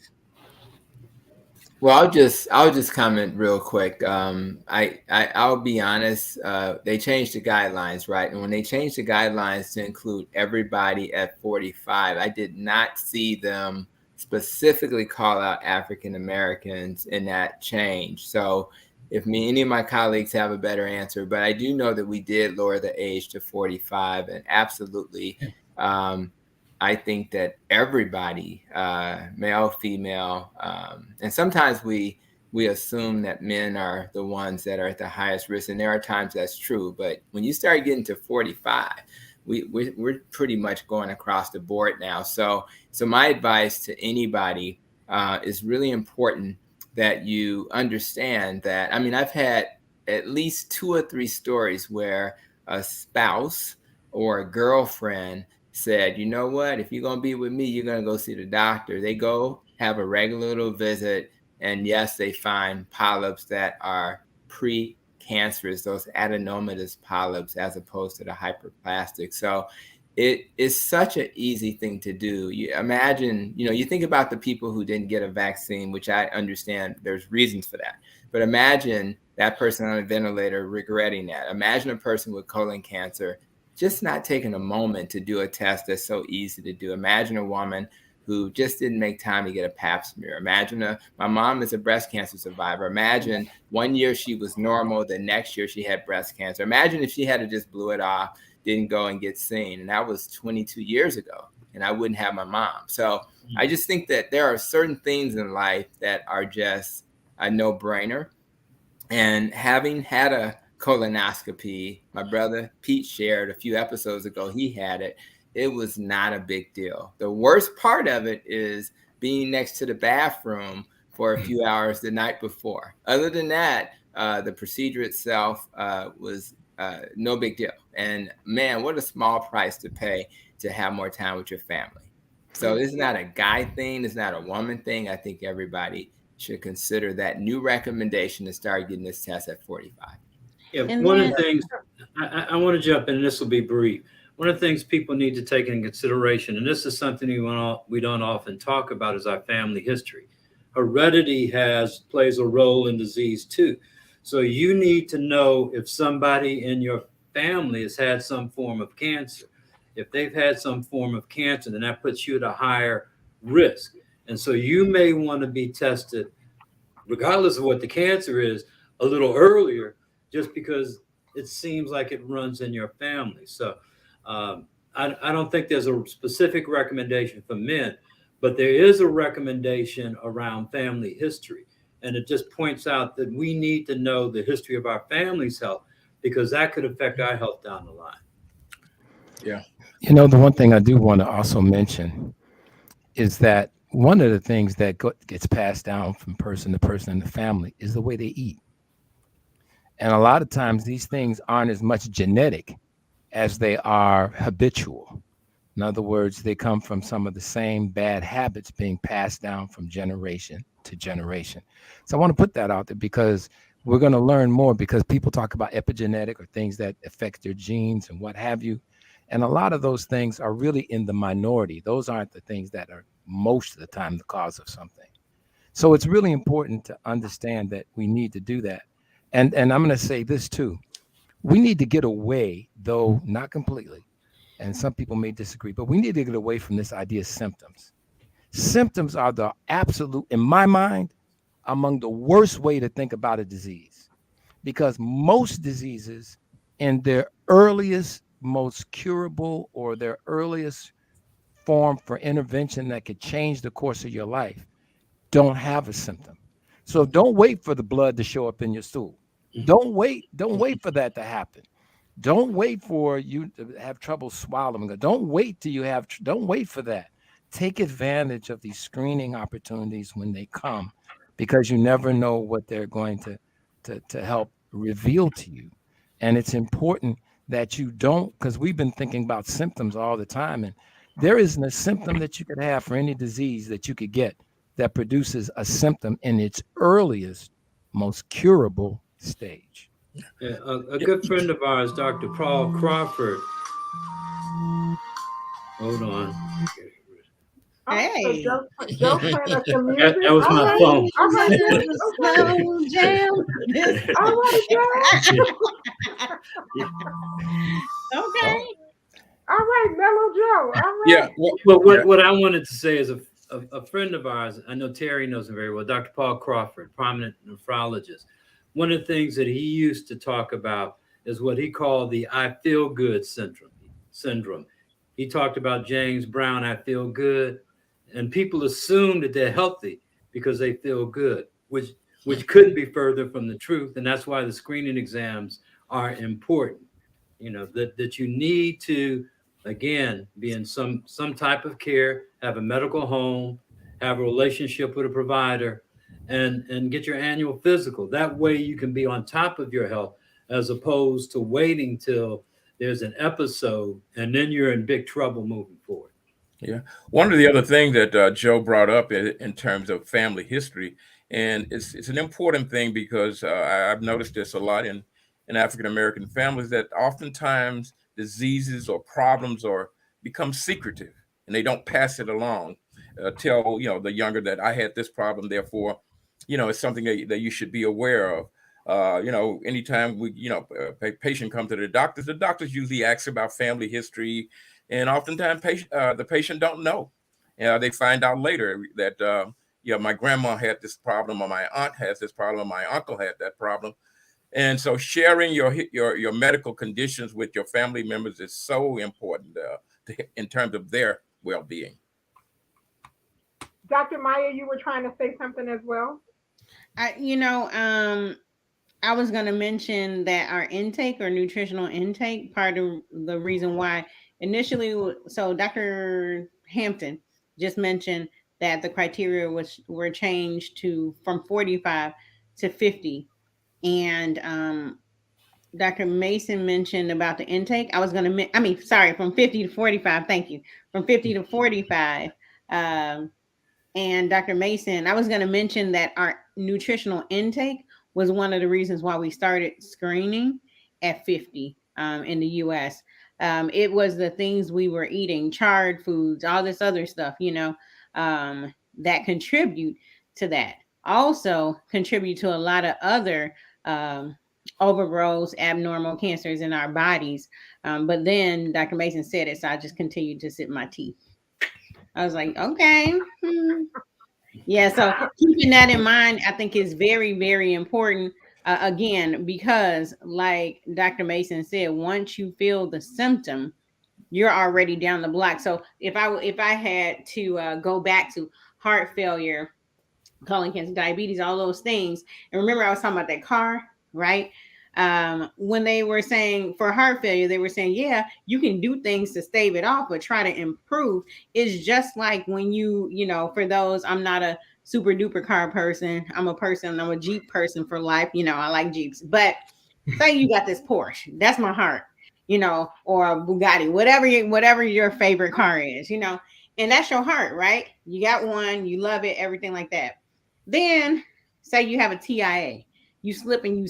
Well, I'll just comment real quick. I'll be honest. They changed the guidelines, right? And when they changed the guidelines to include everybody at 45, I did not see them specifically call out African Americans in that change. So, if any of my colleagues have a better answer, but I do know that we did lower the age to 45, and absolutely. I think that everybody, male, female, and sometimes we assume that men are the ones that are at the highest risk, and there are times that's true. But when you start getting to 45, we're pretty much going across the board now. So my advice to anybody is really important that you understand that. I mean, I've had at least 2 or 3 stories where a spouse or a girlfriend said, you know what, if you're going to be with me, you're going to go see the doctor. They go have a regular little visit, and yes, they find polyps that are pre-cancerous, those adenomatous polyps, as opposed to the hyperplastic. So it is such an easy thing to do. You imagine, you think about the people who didn't get a vaccine, which I understand there's reasons for that. But imagine that person on a ventilator regretting that. Imagine a person with colon cancer just not taking a moment to do a test that's so easy to do. Imagine a woman who just didn't make time to get a pap smear. Imagine my mom is a breast cancer survivor. Imagine one year she was normal, the next year she had breast cancer. Imagine if she had to just blew it off, didn't go and get seen. And that was 22 years ago, and I wouldn't have my mom. So I just think that there are certain things in life that are just a no-brainer. And having had a colonoscopy, my brother Pete shared a few episodes ago, he had it. It was not a big deal. The worst part of it is being next to the bathroom for a few hours the night before. Other than that, the procedure itself was no big deal. And man, what a small price to pay to have more time with your family. So it's not a guy thing. It's not a woman thing. I think everybody should consider that new recommendation to start getting this test at 45. Yeah, And one then- of the things I want to jump in, and this will be brief. One of the things people need to take into consideration, and this is something we don't often talk about, is our family history. Heredity plays a role in disease too. So you need to know if somebody in your family has had some form of cancer. If they've had some form of cancer, then that puts you at a higher risk. And so you may want to be tested, regardless of what the cancer is, a little earlier, just because it seems like it runs in your family. So I don't think there's a specific recommendation for men, but there is a recommendation around family history. And it just points out that we need to know the history of our family's health, because that could affect our health down the line. Yeah. The one thing I do want to also mention is that one of the things that gets passed down from person to person in the family is the way they eat. And a lot of times these things aren't as much genetic as they are habitual. In other words, they come from some of the same bad habits being passed down from generation to generation. So I want to put that out there because we're going to learn more, because people talk about epigenetic or things that affect their genes and what have you. And a lot of those things are really in the minority. Those aren't the things that are most of the time the cause of something. So it's really important to understand that we need to do that. And I'm going to say this too. We need to get away, though not completely, and some people may disagree, but we need to get away from this idea of symptoms. Symptoms are the absolute, in my mind, among the worst way to think about a disease, because most diseases in their earliest, most curable, or their earliest form for intervention that could change the course of your life don't have a symptom. So don't wait for the blood to show up in your stool. Don't wait for that to happen. Don't wait for you to have trouble swallowing. Don't wait for that. Take advantage of these screening opportunities when they come, because you never know what they're going to help reveal to you. And it's important that you don't, because we've been thinking about symptoms all the time, and there isn't a symptom that you could have for any disease that you could get that produces a symptom in its earliest, most curable stage. Yeah, a good friend of ours, Dr. Paul Crawford. Hold on. All right, so Hey. Joe's playing us some music. That was All my right, phone. all right, This Joe. is a Okay. slow jam. This All right, Joe. okay. All right, Mellow Joe. All Yeah. right. Well, what I wanted to say is a friend of ours, I know Terry knows him very well, Dr. Paul Crawford, prominent nephrologist. One of the things that he used to talk about is what he called the I feel good syndrome. He talked about James Brown, I feel good. And people assume that they're healthy because they feel good, which couldn't be further from the truth. And that's why the screening exams are important. You know, that you need to, again, be in some type of care, have a medical home, have a relationship with a provider, and get your annual physical. That way you can be on top of your health, as opposed to waiting till there's an episode and then you're in big trouble moving forward. Yeah. One of the other things that Joe brought up in terms of family history, and it's an important thing because I've noticed this a lot in African American families, that oftentimes diseases or problems or become secretive and they don't pass it along. Tell the younger that I had this problem, therefore, it's something that you should be aware of. Anytime patient comes to the doctors usually ask about family history, and oftentimes the patient don't know. They find out later that my grandma had this problem, or my aunt has this problem, or my uncle had that problem. And so sharing your medical conditions with your family members is so important in terms of their well-being. Dr. Maya, you were trying to say something as well. I was going to mention that our intake or nutritional intake, part of the reason why initially, so Dr. Hampton just mentioned that the criteria were changed from 45 to 50. And Dr. Mason mentioned about the intake. I was going to, from 50 to 45. Thank you. From 50 to 45. And Dr. Mason, I was going to mention that our nutritional intake was one of the reasons why we started screening at 50 in the US. It was the things we were eating, charred foods, all this other stuff, that contribute to that. Also contribute to a lot of other overgrowths, abnormal cancers in our bodies. But then Dr. Mason said it, so I just continued to sip my tea. I was like, okay. Yeah, so keeping that in mind, I think is very, very important. Again, because like Dr. Mason said, once you feel the symptom, you're already down the block. So if I had to go back to heart failure, colon cancer, diabetes, all those things, and remember I was talking about that car, right? When they were saying for heart failure, they were saying, yeah, you can do things to stave it off, but try to improve. It's just like when for those, I'm not a super duper car person. I'm a Jeep person for life. I like Jeeps, but say you got this Porsche, that's my heart, or a Bugatti, whatever your favorite car is, and that's your heart, right? You got one, you love it, everything like that. Then say you have a TIA. You slip and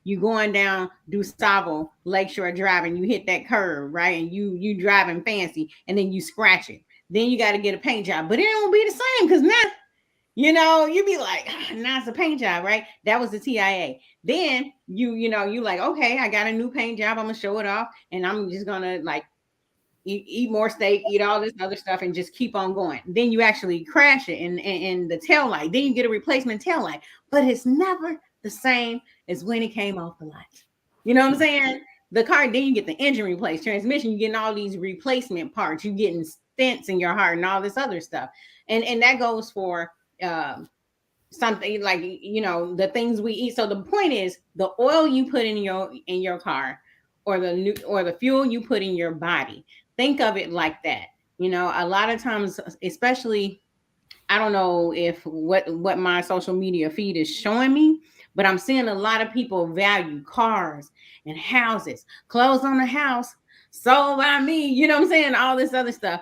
you going down DuSable Lakeshore Drive and you hit that curve, right? And you driving fancy and then you scratch it. Then you got to get a paint job, but it won't be the same because now, you be like, now it's a paint job, right? That was the TIA. Then you like, okay, I got a new paint job. I'm gonna show it off, and I'm just gonna like eat more steak, eat all this other stuff, and just keep on going. Then you actually crash it in the tail light. Then you get a replacement tail light, but it's never the same as when it came off the light. You know what I'm saying? The car, then you get the engine replaced, transmission, you're getting all these replacement parts, you're getting stents in your heart and all this other stuff. And that goes for something like the things we eat. So the point is, the oil you put in your car, or the fuel you put in your body, think of it like that. A lot of times, especially, I don't know if what my social media feed is showing me, but I'm seeing a lot of people value cars and houses, clothes on the house sold by me, you know what I'm saying? All this other stuff.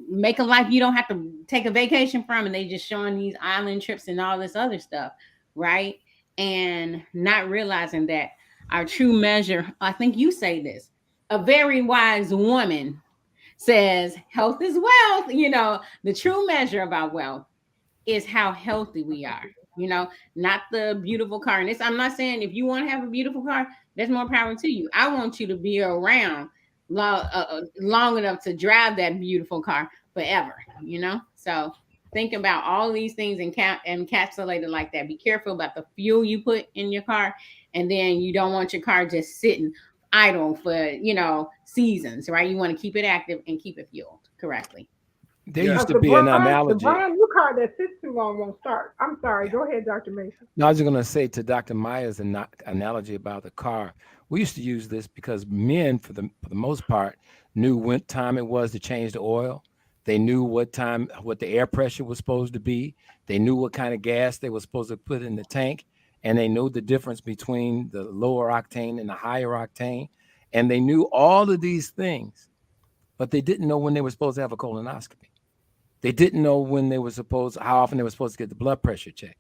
Make a life you don't have to take a vacation from, and they just showing these island trips and all this other stuff, right? and not realizing that our true measure, I think you say this, a very wise woman says health is wealth. You know, the true measure of our wealth is how healthy we are, you know, not the beautiful car. And this, I'm not saying if you want to have a beautiful car, that's more power to you. I want you to be around long enough to drive that beautiful car forever, you know? So think about all these things encapsulated like that. Be careful about the fuel you put in your car. And then you don't want your car just sitting idle for, you know, seasons, right? You want to keep it active and keep it fueled correctly. There Yeah. used to The be an brand, the analogy. brand new car that sits too long won't start. I'm sorry. Go ahead, Dr. Mason. No, I was going to say to Dr. Maya's analogy about the car. We used to use this because men, for the most part, knew what time it was to change the oil. They knew what the air pressure was supposed to be. They knew what kind of gas they were supposed to put in the tank, and they knew the difference between the lower octane and the higher octane. And they knew all of these things, but they didn't know when they were supposed to have a colonoscopy. They didn't know how often they were supposed to get the blood pressure checked.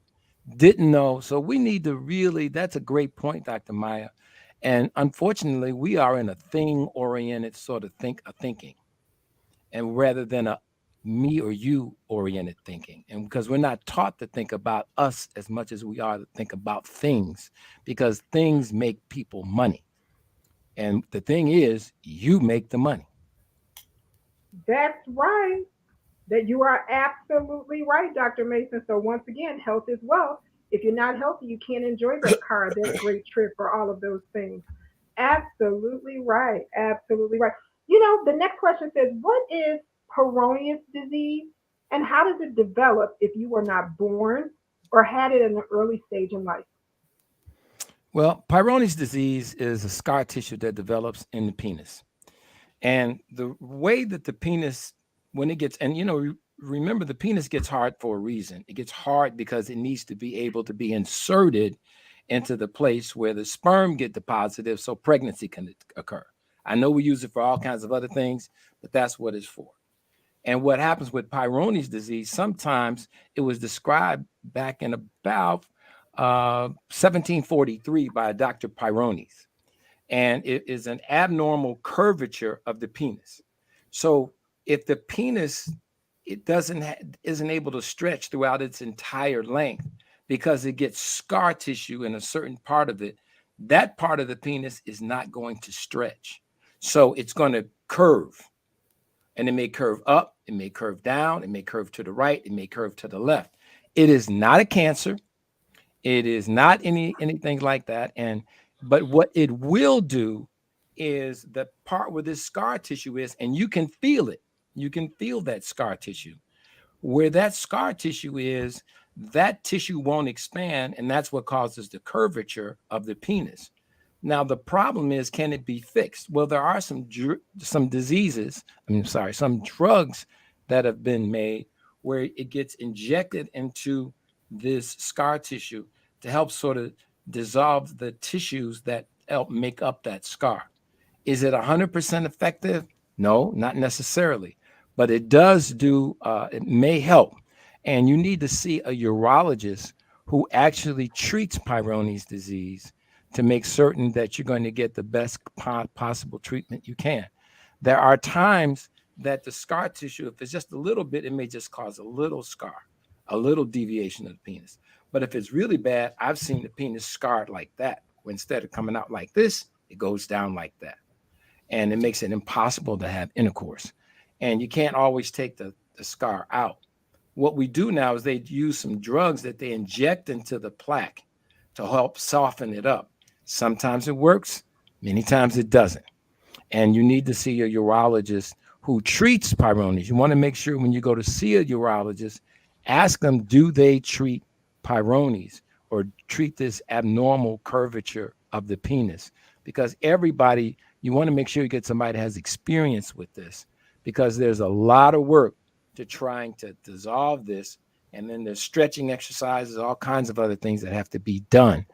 Didn't know. So we need to really, that's a great point, Dr. Maya. And unfortunately, we are in a thing-oriented sort of thinking, and rather than a me or you oriented thinking. And because we're not taught to think about us as much as we are to think about things, because things make people money. And the thing is, you make the money. That's right. That you are absolutely right, Dr. Mason. So once again, health is wealth. If you're not healthy, you can't enjoy that car, that great trip, or all of those things. Absolutely right. Absolutely right. You know, the next question says, what is Peyronie's disease and how does it develop if you were not born or had it in an early stage in life? Well, Peyronie's disease is a scar tissue that develops in the penis. And the way that the penis, when it gets, and remember the penis gets hard for a reason. It gets hard because it needs to be able to be inserted into the place where the sperm get deposited so pregnancy can occur. I know we use it for all kinds of other things, but that's what it's for. And what happens with Peyronie's disease, sometimes it was described back in about 1743 by Dr. Peyronie's. And it is an abnormal curvature of the penis. So if the penis isn't able to stretch throughout its entire length because it gets scar tissue in a certain part of it, that part of the penis is not going to stretch. So it's going to curve, and it may curve up, it may curve down, it may curve to the right, it may curve to the left. It is not a cancer. It is not anything like that. But what it will do is the part where this scar tissue is, and you can feel it. You can feel that scar tissue. Where that scar tissue is, that tissue won't expand, and that's what causes the curvature of the penis. Now, the problem is, can it be fixed? Well, there are some drugs that have been made where it gets injected into this scar tissue to help sort of dissolve the tissues that help make up that scar. Is it 100% effective? No, not necessarily, but it does do, it may help. And you need to see a urologist who actually treats Peyronie's disease to make certain that you're going to get the best possible treatment you can. There are times that the scar tissue, if it's just a little bit, it may just cause a little scar, a little deviation of the penis. But if it's really bad, I've seen the penis scarred like that, where instead of coming out like this, it goes down like that. And it makes it impossible to have intercourse. And you can't always take the scar out. What we do now is they use some drugs that they inject into the plaque to help soften it up. Sometimes it works, many times it doesn't. And you need to see a urologist who treats Peyronie's. You want to make sure when you go to see a urologist, ask them, do they treat Peyronie's or treat this abnormal curvature of the penis? Because everybody, you want to make sure you get somebody that has experience with this, because there's a lot of work to trying to dissolve this. And then there's stretching exercises, all kinds of other things that have to be done.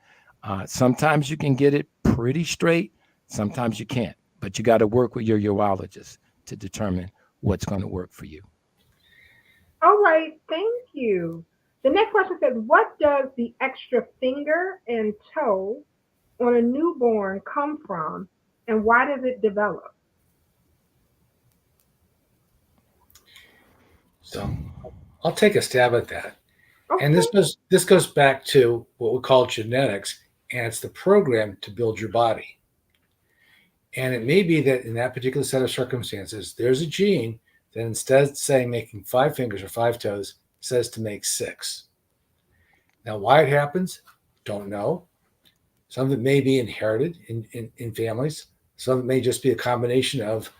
Sometimes you can get it pretty straight. Sometimes you can't, but you got to work with your urologist to determine what's going to work for you. All right. Thank you. The next question says, what does the extra finger and toe on a newborn come from, and why does it develop? So I'll take a stab at that. And Okay. this goes back to what we call genetics, and it's the program to build your body. And it may be that in that particular set of circumstances, there's a gene that instead of saying making 5 fingers or 5 toes, says to make 6. Now, why it happens, don't know. Some of it may be inherited in families. Some of it may just be a combination of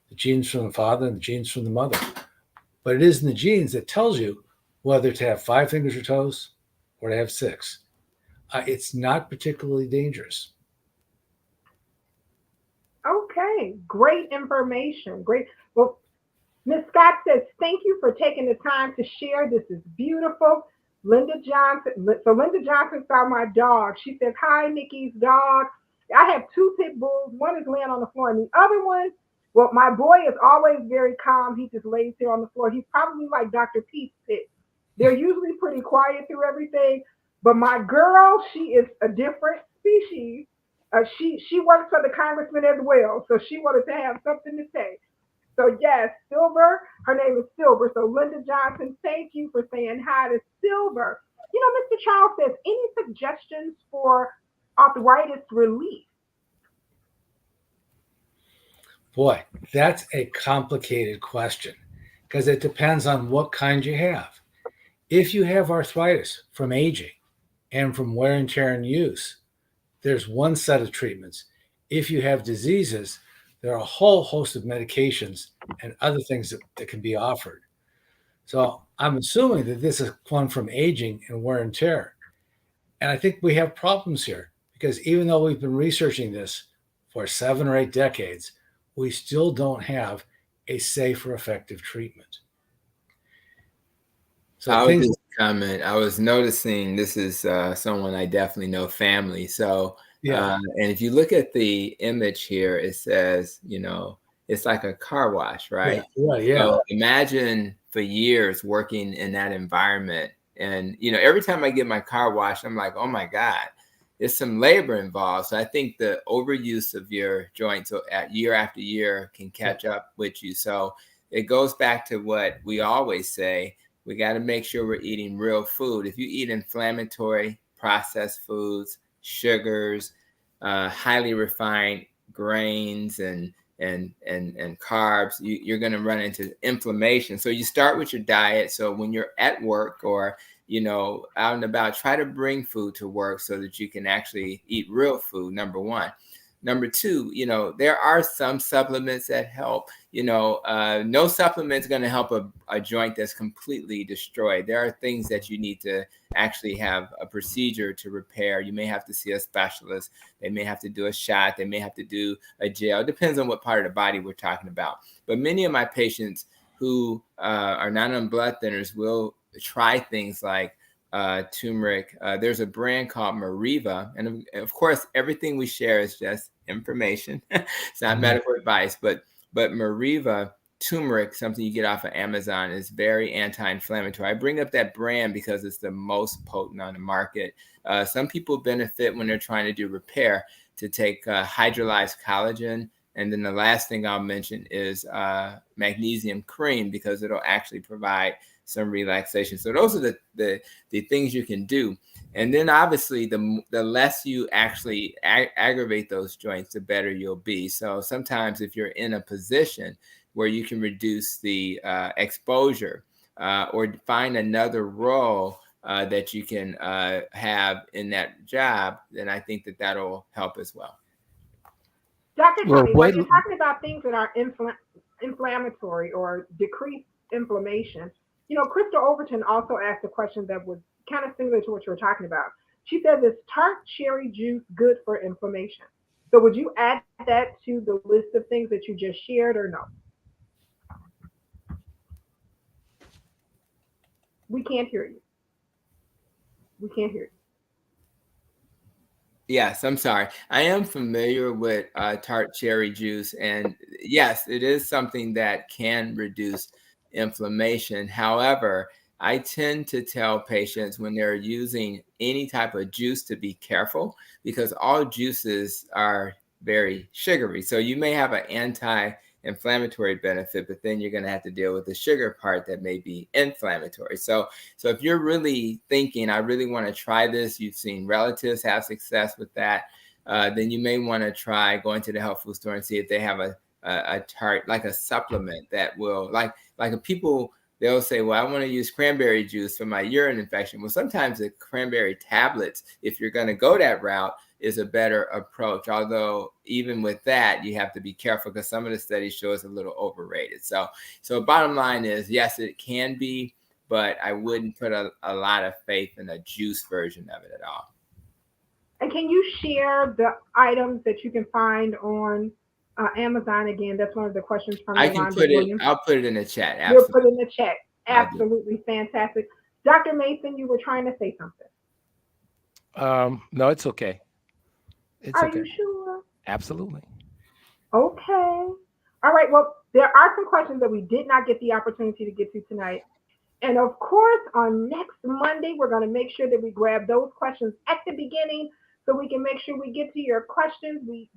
the genes from the father and the genes from the mother. But it is in the genes that tells you whether to have 5 fingers or toes or to have 6. It's not particularly dangerous. Okay. Great information. Great. Well, Ms. Scott says, thank you for taking the time to share. This is beautiful. Linda Johnson. So Linda Johnson saw my dog. She says, hi, Nikki's dog. I have 2 pit bulls. One is laying on the floor, and the other one, well, my boy is always very calm. He just lays here on the floor. He's probably like Dr. Pete's pit. They're usually pretty quiet through everything. But my girl, she is a different species. She works for the congressman as well. So she wanted to have something to say. So yes, Silver, her name is Silver. So Linda Johnson, thank you for saying hi to Silver. Mr. Charles says, any suggestions for arthritis relief? Boy, that's a complicated question because it depends on what kind you have. If you have arthritis from aging and from wear and tear and use, there's one set of treatments. If you have diseases, there are a whole host of medications and other things that can be offered. So I'm assuming that this is one from aging and wear and tear. And I think we have problems here because even though we've been researching this for 7 or 8 decades, we still don't have a safe or effective treatment. So I would just comment. I was noticing this is someone I definitely know, family. So, yeah, and if you look at the image here, it says, it's like a car wash, right? yeah. So imagine for years working in that environment. And, every time I get my car washed, I'm like, oh my God, there's some labor involved. So I think the overuse of your joints year after year can catch up with you. So it goes back to what we always say. We got to make sure we're eating real food. If you eat inflammatory processed foods, sugars, highly refined grains and carbs, you're going to run into inflammation. So you start with your diet. So when you're at work or out and about, try to bring food to work so that you can actually eat real food, number one. Number two, there are some supplements that help. No supplement's going to help a joint that's completely destroyed. There are things that you need to actually have a procedure to repair. You may have to see a specialist. They may have to do a shot. They may have to do a gel. It depends on what part of the body we're talking about. But many of my patients who are not on blood thinners will try things like turmeric. There's a brand called Mariva. And of course, everything we share is just information. It's not medical advice, but Mariva turmeric, something you get off of Amazon, is very anti-inflammatory. I bring up that brand because it's the most potent on the market. Some people benefit when they're trying to do repair to take hydrolyzed collagen. And then the last thing I'll mention is magnesium cream, because it'll actually provide some relaxation. So those are the things you can do. And then obviously the less you actually aggravate those joints, the better you'll be. So sometimes if you're in a position where you can reduce the exposure or find another role that you can have in that job, then I think that'll help as well. Dr. Tony, when you're talking about things that are inflammatory or decrease inflammation, Crystal Overton also asked a question that was kind of similar to what you were talking about. She says, is tart cherry juice good for inflammation? So would you add that to the list of things that you just shared, or no? We can't hear you. We can't hear you. Yes, I'm sorry. I am familiar with tart cherry juice. And yes, it is something that can reduce inflammation. However, I tend to tell patients when they're using any type of juice to be careful, because all juices are very sugary. So you may have an anti-inflammatory benefit, but then you're going to have to deal with the sugar part that may be inflammatory. So if you're really thinking, I really want to try this, you've seen relatives have success with that, then you may want to try going to the health food store and see if they have a chart, like a supplement that will, like people, they'll say, well, I want to use cranberry juice for my urine infection. Well, sometimes the cranberry tablets, if you're going to go that route, is a better approach. Although even with that, you have to be careful because some of the studies show it's a little overrated. So bottom line is, yes, it can be, but I wouldn't put a lot of faith in a juice version of it at all. And can you share the items that you can find on Amazon? Again, that's one of the questions from I can Yolanda put it, Williams. I'll put it in the chat. You'll Absolutely. put it in the chat. Absolutely fantastic. Dr. Mason, you were trying to say something. No, it's okay. It's Are okay. you sure? Absolutely. Okay. All right. Well, there are some questions that we did not get the opportunity to get to tonight. And of course, on next Monday, we're going to make sure that we grab those questions at the beginning so we can make sure we get to your questions. We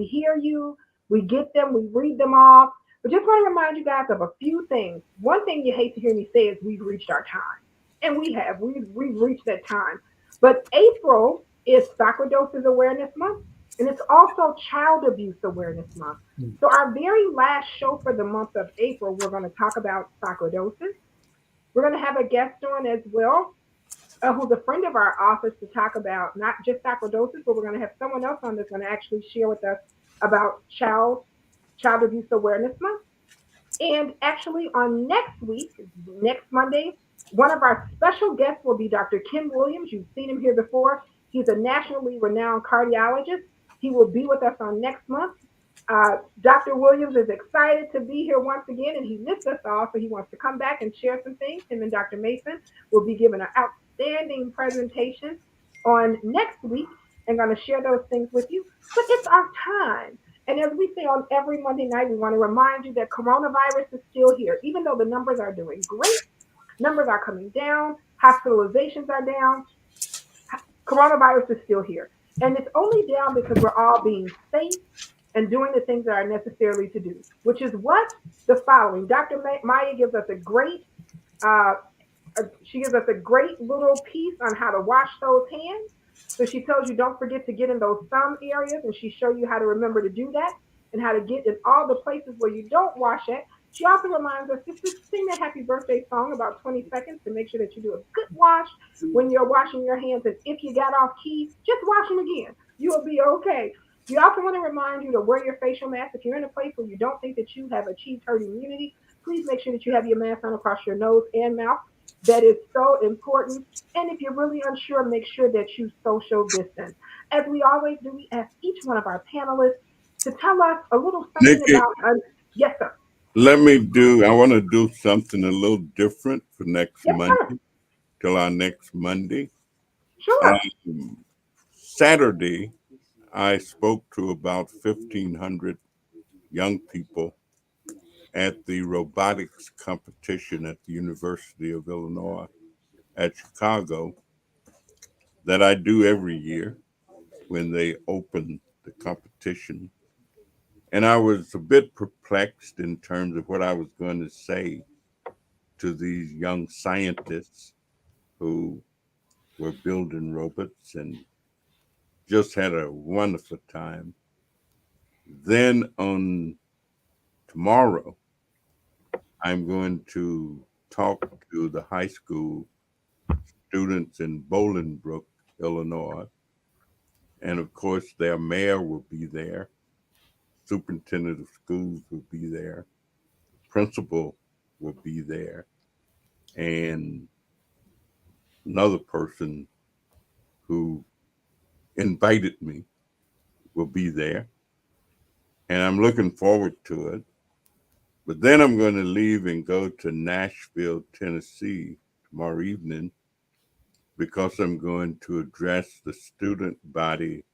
hear you, we get them, we read them all. But just want to remind you guys of a few things. One thing you hate to hear me say is we've reached our time. And we have. We've reached that time. But April is Sarcoidosis Awareness Month, and it's also Child Abuse Awareness Month. So our very last show for the month of April, we're going to talk about sarcoidosis. We're going to have a guest on as well, who's a friend of our office, to talk about not just sarcoidosis, but we're going to have someone else on that's going to actually share with us about Child Abuse Awareness Month. And actually, on next week, next Monday, one of our special guests will be Dr. Ken Williams. You've seen him here before. He's a nationally renowned cardiologist. He will be with us on next month. Dr. Williams is excited to be here once again, and he missed us all, so he wants to come back and share some things. Him and Dr. Mason will be giving an outstanding presentation on next week and going to share those things with you. But it's our time. And as we say on every Monday night, we want to remind you that coronavirus is still here. Even though the numbers are doing great, numbers are coming down, hospitalizations are down, coronavirus is still here. And it's only down because we're all being safe and doing the things that are necessary to do, which is what? The following. Dr. Maya gives us a great little piece on how to wash those hands. So she tells you don't forget to get in those thumb areas, and she shows you how to remember to do that and how to get in all the places where you don't wash it. She also reminds us just to sing that happy birthday song about 20 seconds to make sure that you do a good wash when you're washing your hands. And if you got off key, just wash them again. You'll be okay. We also want to remind you to wear your facial mask. If you're in a place where you don't think that you have achieved herd immunity, please make sure that you have your mask on across your nose and mouth. That is so important. And if you're really unsure, make sure that you social distance. As we always do, we ask each one of our panelists to tell us a little something Nikki, about us. Yes, sir. I want to do something a little different for next Yes, Monday, sir. till our next Monday. Sure. Saturday, I spoke to about 1,500 young people at the robotics competition at the University of Illinois at Chicago that I do every year when they open the competition. And I was a bit perplexed in terms of what I was going to say to these young scientists who were building robots, and just had a wonderful time. Then on tomorrow, I'm going to talk to the high school students in Bolingbrook, Illinois. And of course, their mayor will be there, superintendent of schools will be there, principal will be there, and another person who invited me will be there. And I'm looking forward to it. But then I'm going to leave and go to Nashville, Tennessee tomorrow evening, because I'm going to address the student body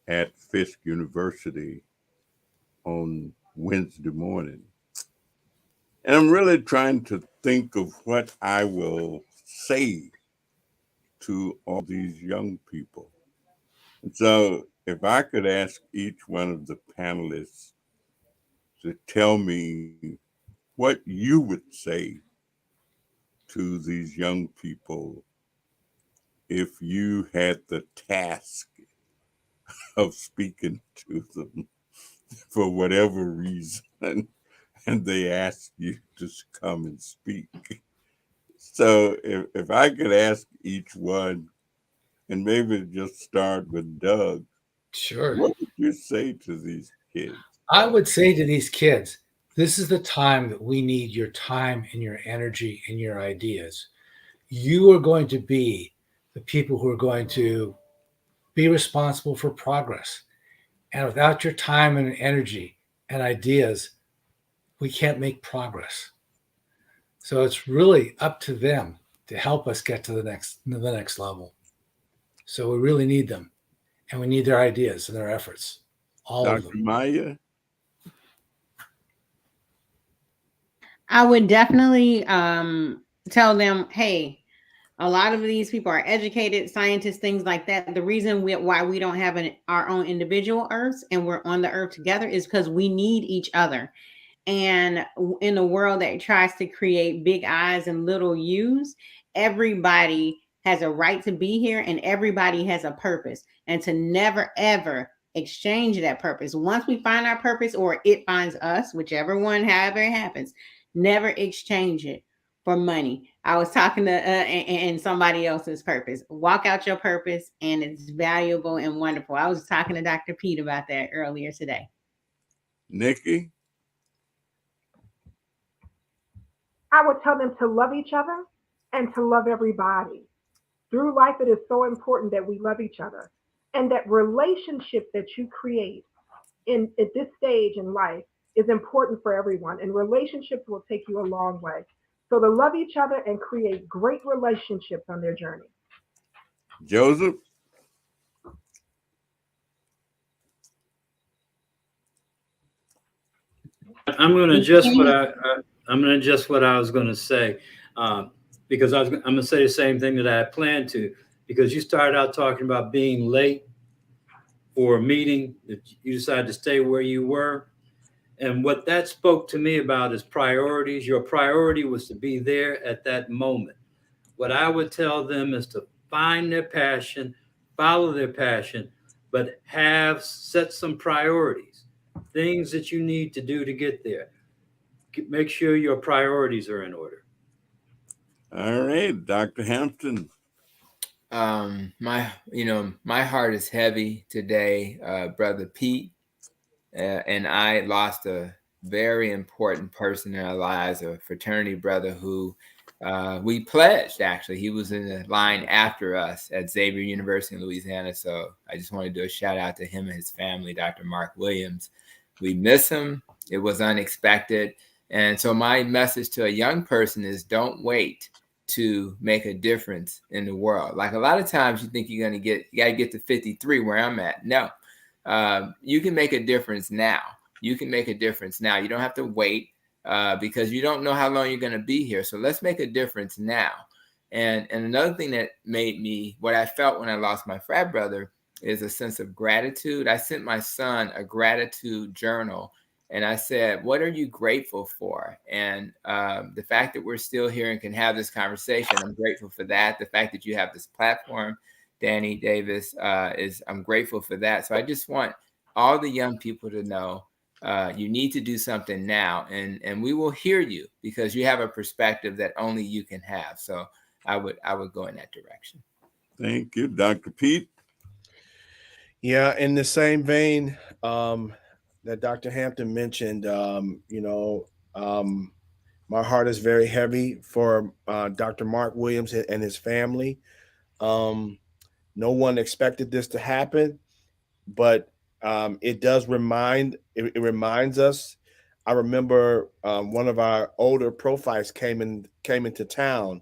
at Fisk University on Wednesday morning. And I'm really trying to think of what I will say to all these young people. And so if I could ask each one of the panelists to tell me what you would say to these young people if you had the task of speaking to them for whatever reason and they asked you to come and speak. So if I could ask each one, and maybe just start with Doug, Sure. what would you say to these kids? I would say to these kids, this is the time that we need your time and your energy and your ideas. You are going to be the people who are going to be responsible for progress. And without your time and energy and ideas, we can't make progress. So it's really up to them to help us get to the next level. So we really need them, and we need their ideas and their efforts, all of Dr. them. Maya? I would definitely tell them, hey, a lot of these people are educated scientists, things like that. The reason why we don't have our own individual Earths and we're on the Earth together is because we need each other. And in a world that tries to create big I's and little U's, everybody has a right to be here and everybody has a purpose, and to never, ever exchange that purpose. Once we find our purpose, or it finds us, whichever one, however it happens, never exchange it for money. I was talking to and somebody else's purpose. Walk out your purpose, and it's valuable and wonderful. I was talking to Dr. Pete about that earlier today. Nikki? I would tell them to love each other and to love everybody. Through life, it is so important that we love each other, and that relationship that you create at this stage in life is important for everyone, and relationships will take you a long way. So to love each other and create great relationships on their journey. Joseph? I'm going to adjust what I'm going to adjust what I was going to say, because I'm going to say the same thing that I had planned to. Because you started out talking about being late for a meeting, that you decided to stay where you were, and what that spoke to me about is priorities. Your priority was to be there at that moment. What I would tell them is to find their passion, follow their passion, but set some priorities, things that you need to do to get there. Make sure your priorities are in order. All right, Dr. Hampton. My heart is heavy today, Brother Pete, and I lost a very important person in our lives, a fraternity brother who we pledged. Actually, he was in the line after us at Xavier University in Louisiana. So I just want to do a shout out to him and his family, Dr. Mark Williams. We miss him. It was unexpected. And so my message to a young person is, don't wait to make a difference in the world. Like a lot of times you think you got to get to 53 where I'm at. No, you can make a difference now. You can make a difference now. You don't have to wait because you don't know how long you're going to be here. So let's make a difference now. And another thing that made me, what I felt when I lost my frat brother, is a sense of gratitude. I sent my son a gratitude journal, and I said, what are you grateful for? And the fact that we're still here and can have this conversation, I'm grateful for that. The fact that you have this platform, Danny Davis, I'm grateful for that. So I just want all the young people to know you need to do something now, and we will hear you because you have a perspective that only you can have. So I would go in that direction. Thank you, Dr. Pete. Yeah, in the same vein that Dr. Hampton mentioned, my heart is very heavy for Dr. Mark Williams and his family. No one expected this to happen, but it does it reminds us. I remember one of our older profiles came into town,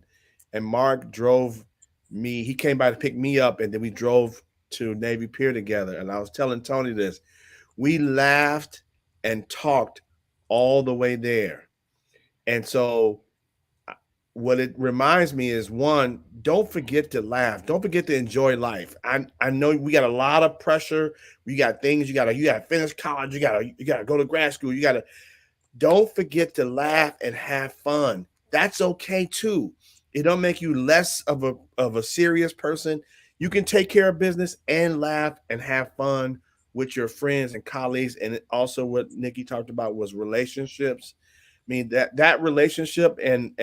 and Mark drove me. He came by to pick me up, and then we drove to Navy Pier together. And I was telling Tony this. We laughed and talked all the way there. And so what it reminds me is, one, don't forget to laugh. Don't forget to enjoy life. I know we got a lot of pressure. We got things you gotta finish college. You gotta go to grad school. Don't forget to laugh and have fun. That's okay too. It don't make you less of a serious person. You can take care of business and laugh and have fun with your friends and colleagues. And also what Nikki talked about was relationships. I mean, that relationship and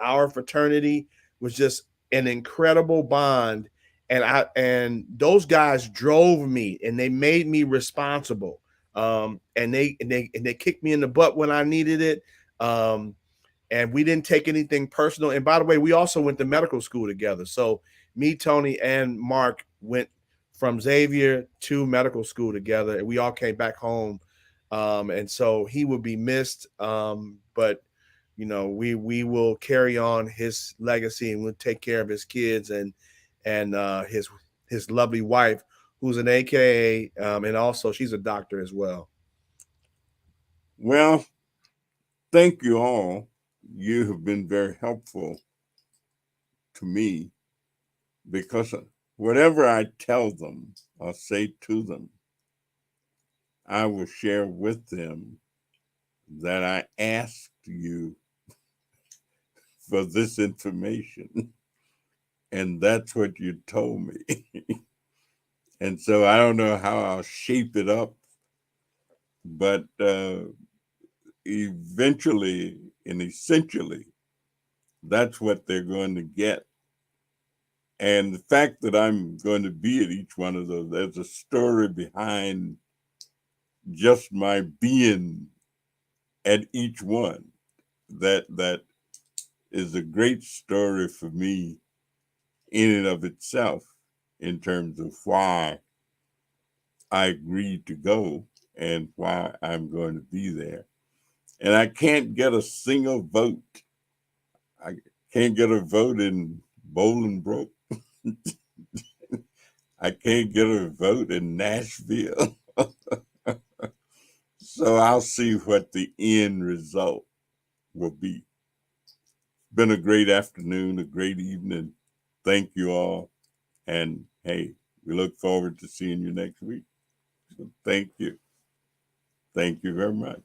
our fraternity was just an incredible bond. And those guys drove me and they made me responsible. And they kicked me in the butt when I needed it. And we didn't take anything personal. And by the way, we also went to medical school together. So me, Tony, and Mark went from Xavier to medical school together, and we all came back home. And so he would be missed. But we will carry on his legacy, and we'll take care of his kids and his lovely wife, who's an AKA, and also she's a doctor as well. Well, thank you all. You have been very helpful to me, because whatever I tell them or say to them, I will share with them that I asked you for this information, and that's what you told me. And so I don't know how I'll shape it up, but eventually and essentially, that's what they're going to get. And the fact that I'm going to be at each one of those, there's a story behind just my being at each one that is a great story for me in and of itself, in terms of why I agreed to go and why I'm going to be there. And I can't get a single vote. I can't get a vote in Bolingbrook. I can't get a vote in Nashville. So I'll see what the end result will be. Been a great afternoon, a great evening. Thank you all. And hey, we look forward to seeing you next week. So thank you. Thank you very much.